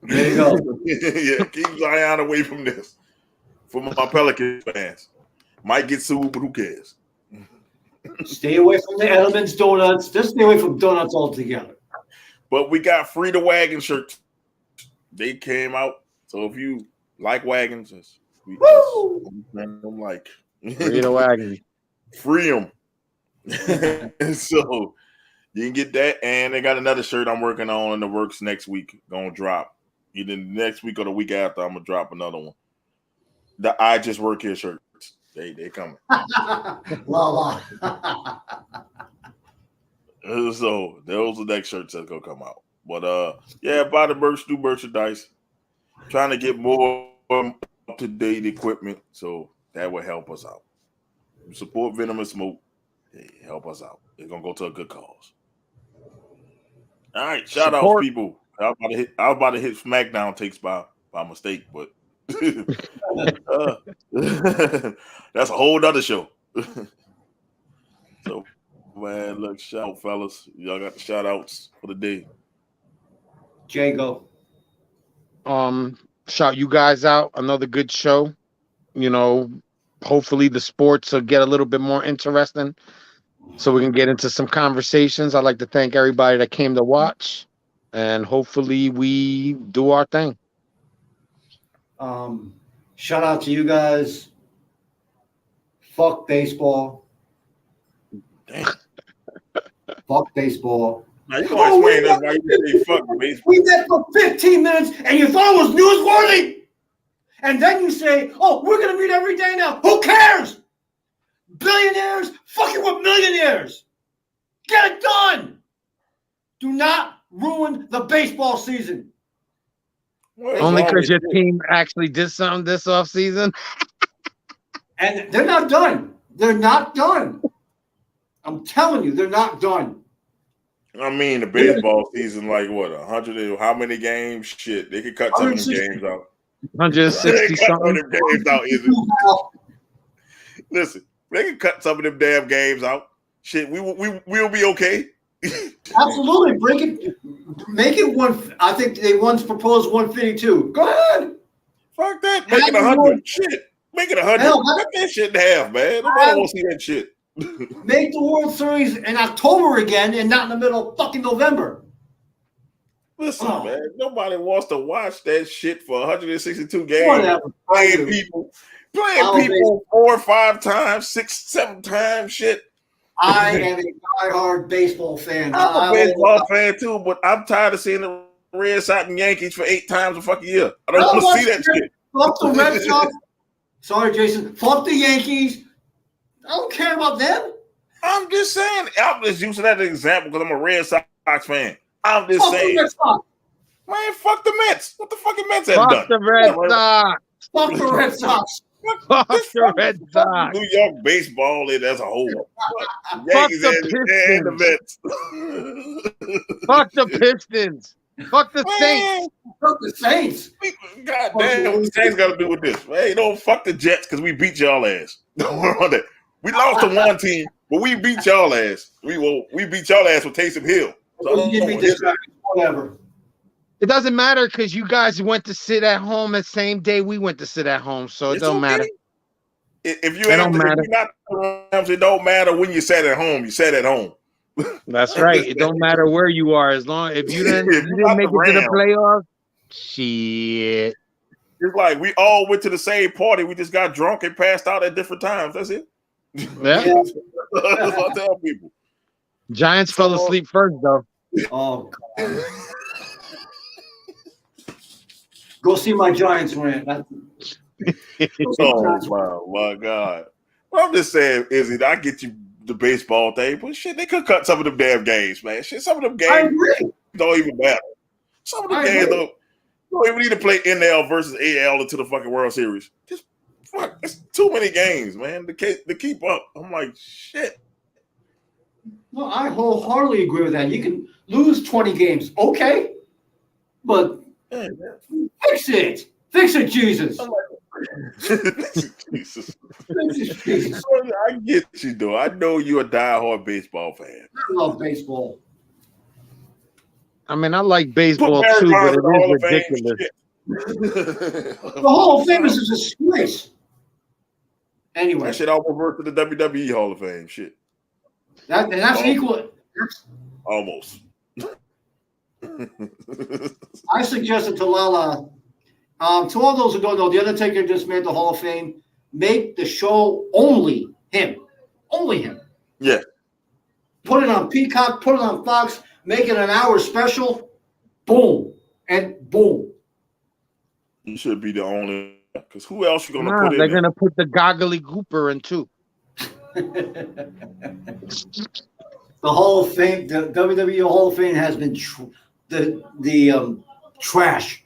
There you go. Yeah, keep Zion away from this. For my Pelican fans, might get sued, but who cares? Stay away from the Elements donuts. Just stay away from donuts altogether. But we got Free the Wagon shirts. They came out. So if you like wagons, I'm like Free the wagon. Free them. So you can get that. And they got another shirt I'm working on in the works next week. Gonna drop. Either next week or the week after, I'm gonna drop another one. The I Just Work Here shirts. They coming. La. So those are the next shirts that's gonna come out. But yeah, buy the merch, do merchandise. Trying to get more up-to-date equipment, so that will help us out. Support Venom and Smoke. Hey, help us out. It's gonna go to a good cause. All right, shout outs, people. I was about to hit SmackDown takes by mistake, but that's a whole nother show. So, man, look, shout out, fellas. Y'all got the shout outs for the day. Jago. Shout you guys out. Another good show. You know, hopefully the sports will get a little bit more interesting so we can get into some conversations. I'd like to thank everybody that came to watch, and hopefully we do our thing. Shout out to you guys. Fuck baseball. Damn. Fuck baseball. Now you gonna explain that why you say fuck baseball. We did for 15 minutes and you thought it was newsworthy. And then you say, oh, we're gonna meet every day now. Who cares? Billionaires fucking with millionaires. Get it done. Do not ruin the baseball season. Only because your team actually did something this offseason. And they're not done. They're not done. I'm telling you, they're not done. I mean, the baseball season, like what, 100? How many games? Shit, they could cut some of them games out. 160 something. Them games out, is it? Listen, they can cut some of them damn games out. Shit, we'll be okay. Absolutely, make it one. I think they once proposed 152. Go ahead. Fuck that. Make it 100. Shit, make it 100. Cut that shit in half, man. Nobody want to see that shit. Make the World Series in October again, and not in the middle of fucking November. Listen, man, nobody wants to watch that shit for 162 games. Playing people 4 or 5 times, 6, 7 times, shit. I am a diehard baseball fan. I'm a baseball fan too, but I'm tired of seeing the Red Sox and Yankees for 8 times a fucking year. I don't want to see that shit. Fuck the Red Sox. Sorry, Jason. Fuck the Yankees. I don't care about them. I'm just saying. I'm just using that as an example because I'm a Red Sox fan. I'm just saying. Man, fuck the Mets. What the fucking Mets have done? Fuck the Red Sox. Fuck the Red Sox. Fuck the Red Sox. New York baseball as a whole. Yankees and the Mets. Fuck the Pistons. Fuck the Saints. Fuck the Saints. God damn, what the Saints got to do with this? Hey, don't fuck the Jets because we beat y'all ass. Don't worry about that. We lost to one team, but we beat y'all ass. We beat y'all ass with Taysom Hill. So whatever. It doesn't matter because you guys went to sit at home the same day we went to sit at home, so it don't matter. If you're not the Rams, it don't matter when you sat at home. You sat at home. That's right. It don't matter where you are as long if you didn't make it to the playoffs. Shit. It's like we all went to the same party. We just got drunk and passed out at different times. That's it. Yeah. That's what I tell people. Giants fell asleep first, though. Oh, God. Go see my Giants rant. Oh, my God. Well, I'm just saying, Izzy, I get you the baseball thing, but shit, they could cut some of them damn games, man. Shit, some of them games don't even matter. Some of them games don't even need to play NL versus AL into the fucking World Series. Just fuck, it's too many games, man, to keep up. I'm like, shit. No, I wholeheartedly agree with that. You can lose 20 games, okay, but fix it. Fix it, Jesus. Jesus. I get you, though. I know you're a diehard baseball fan. I love baseball. I mean, I like baseball too, but it is ridiculous. The Hall of Fame is a disgrace. Anyway, that shit almost worked to the WWE Hall of Fame. Shit. That's equal. Almost. I suggested to Lala, to all those who don't know, The Undertaker just made the Hall of Fame. Make the show only him. Only him. Yeah. Put it on Peacock, put it on Fox, make it an hour special. Boom. And boom. You should be the only, because who else you going to put in? They're going to put the Goggly Gooper in too. The Hall of Fame, the WWE Hall of Fame has been trash.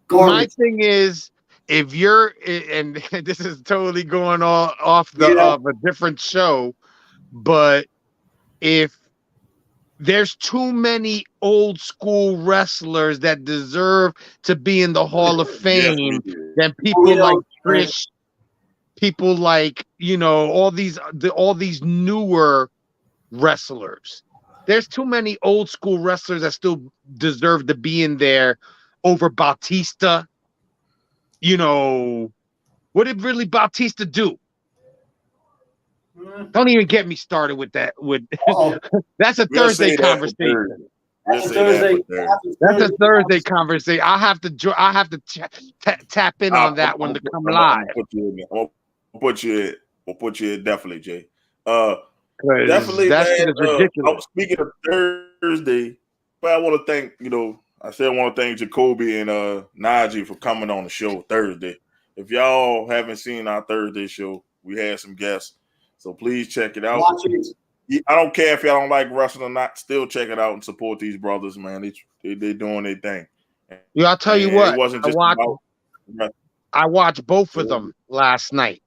Garbage. My thing is, if you're, and this is totally going off of a different show, but if there's too many old school wrestlers that deserve to be in the Hall of Fame, then people like Trish, people like, all these newer wrestlers. There's too many old school wrestlers that still deserve to be in there over Bautista. What did really Bautista do? Don't even get me started with that. That's a Thursday conversation. That's a Thursday conversation. I have to tap in on that one to come live. We'll put you in definitely, Jay. Definitely, that shit is ridiculous. Speaking of Thursday, but I want to thank I still want to thank Jacoby and Najee for coming on the show Thursday. If y'all haven't seen our Thursday show, we had some guests, so please check it out. Watch it. I don't care if y'all don't like wrestling or not. Still check it out and support these brothers, man. They doing their thing. Yeah, I'll tell you what. It wasn't just about. I watched both of them last night.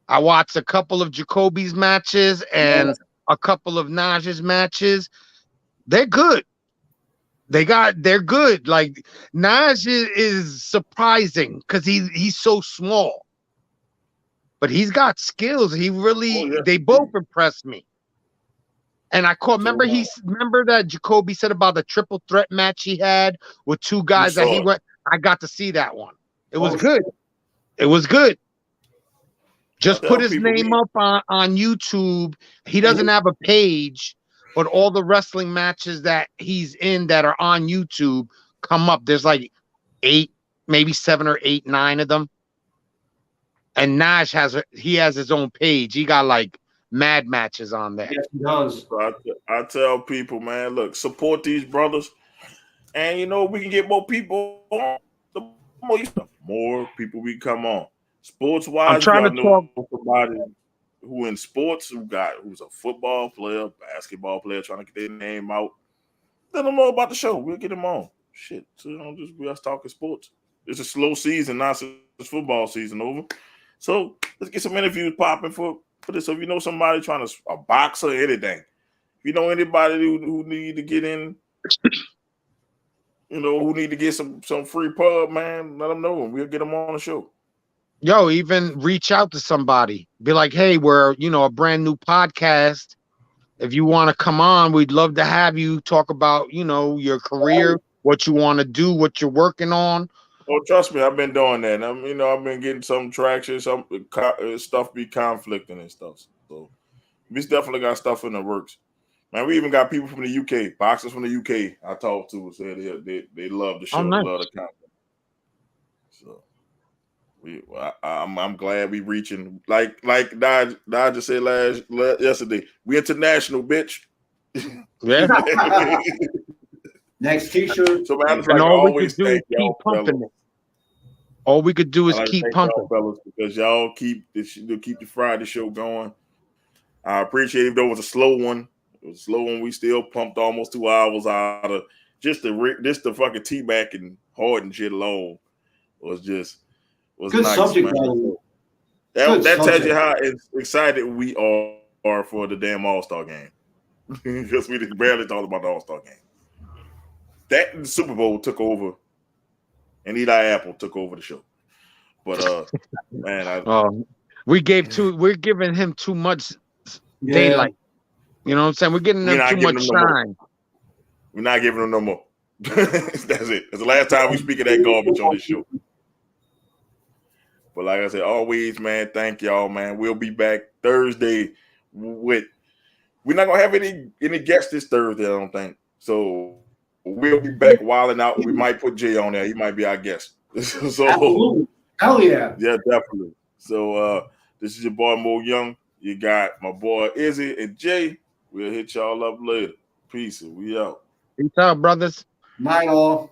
I watched a couple of Jacoby's matches and a couple of Naj's matches. They're good. They're good. Like Naj is surprising because he's so small, but he's got skills. They both impressed me. And I remember that Jacoby said about the triple threat match he had with two guys that he went. I got to see that one. It was good. It was good. Just put his name up on YouTube. He doesn't have a page, but all the wrestling matches that he's in that are on YouTube come up. There's like 8, maybe 7 or 8, 9 of them. And Nash has his own page. He got like mad matches on there. Yes, he does. So I tell people, man, look, support these brothers, and we can get more people on. The more people we come on. Sports wise, I'm trying to talk somebody who in sports who's a football player, basketball player, trying to get their name out. Let them know about the show. We'll get them on. Shit, so don't just be us talking sports. It's a slow season now, since football season over. So let's get some interviews popping for this. So if you know somebody trying to a boxer, anything. If you know anybody who need to get in, who need to get some free pub, man, let them know and we'll get them on the show. Yo, even reach out to somebody. Be like, hey, we're a brand new podcast. If you want to come on, we'd love to have you talk about your career, what you want to do, what you're working on. Oh, trust me, I've been doing that. I've been getting some traction. Some stuff be conflicting and stuff. So we definitely got stuff in the works. Man, we even got people from the UK, boxers from the UK. I talked to said they love the show, nice. Love the content. So I'm glad we reaching like Dodge just said yesterday. We international, bitch. Yeah. Next T-shirt. So man, and all we could do is keep pumping it. All we could do is keep pumping, fellas, because y'all keep the Friday show going. I appreciate it. Though it was a slow one. It was a slow one. We still pumped almost 2 hours out of just the fucking T-back and hard and shit alone. Was good nice, subject, man. That tells you how excited we are for the damn All-Star game. Because we just barely talked about the All-Star game. That and the Super Bowl took over, and Eli Apple took over the show. But man, we're giving him too much daylight. You know what I'm saying? We're giving him too much shine. We're not giving him no more. That's it. It's the last time we speak of that garbage on this show. But like I said, always, man, thank y'all, man. We'll be back Thursday we're not gonna have any guests this Thursday, I don't think. So we'll be back wilding out. We might put Jay on there. He might be our guest. So absolutely. Hell yeah. Yeah, definitely. So this is your boy Mo Young. You got my boy Izzy and Jay. We'll hit y'all up later. Peace. We out. Peace out, brothers. Night all.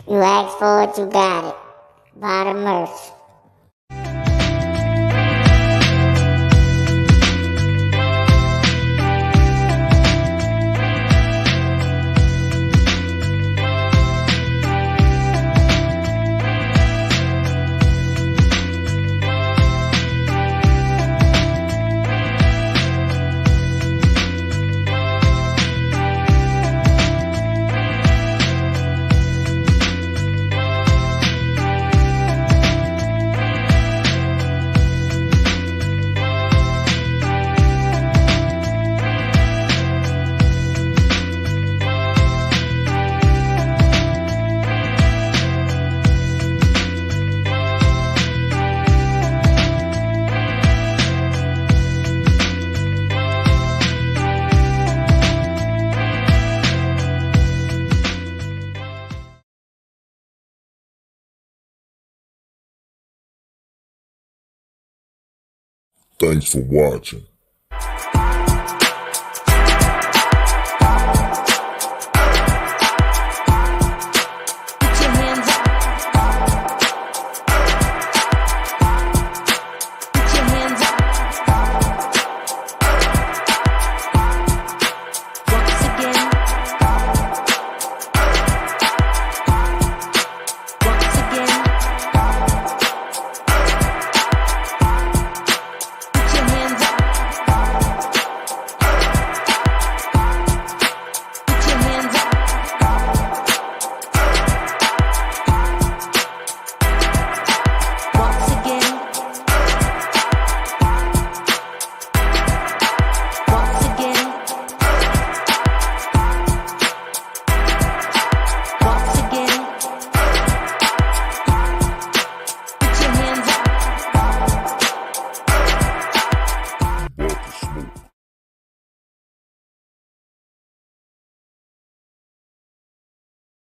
You asked for it, you got it. Bottom Earth. Thanks for watching.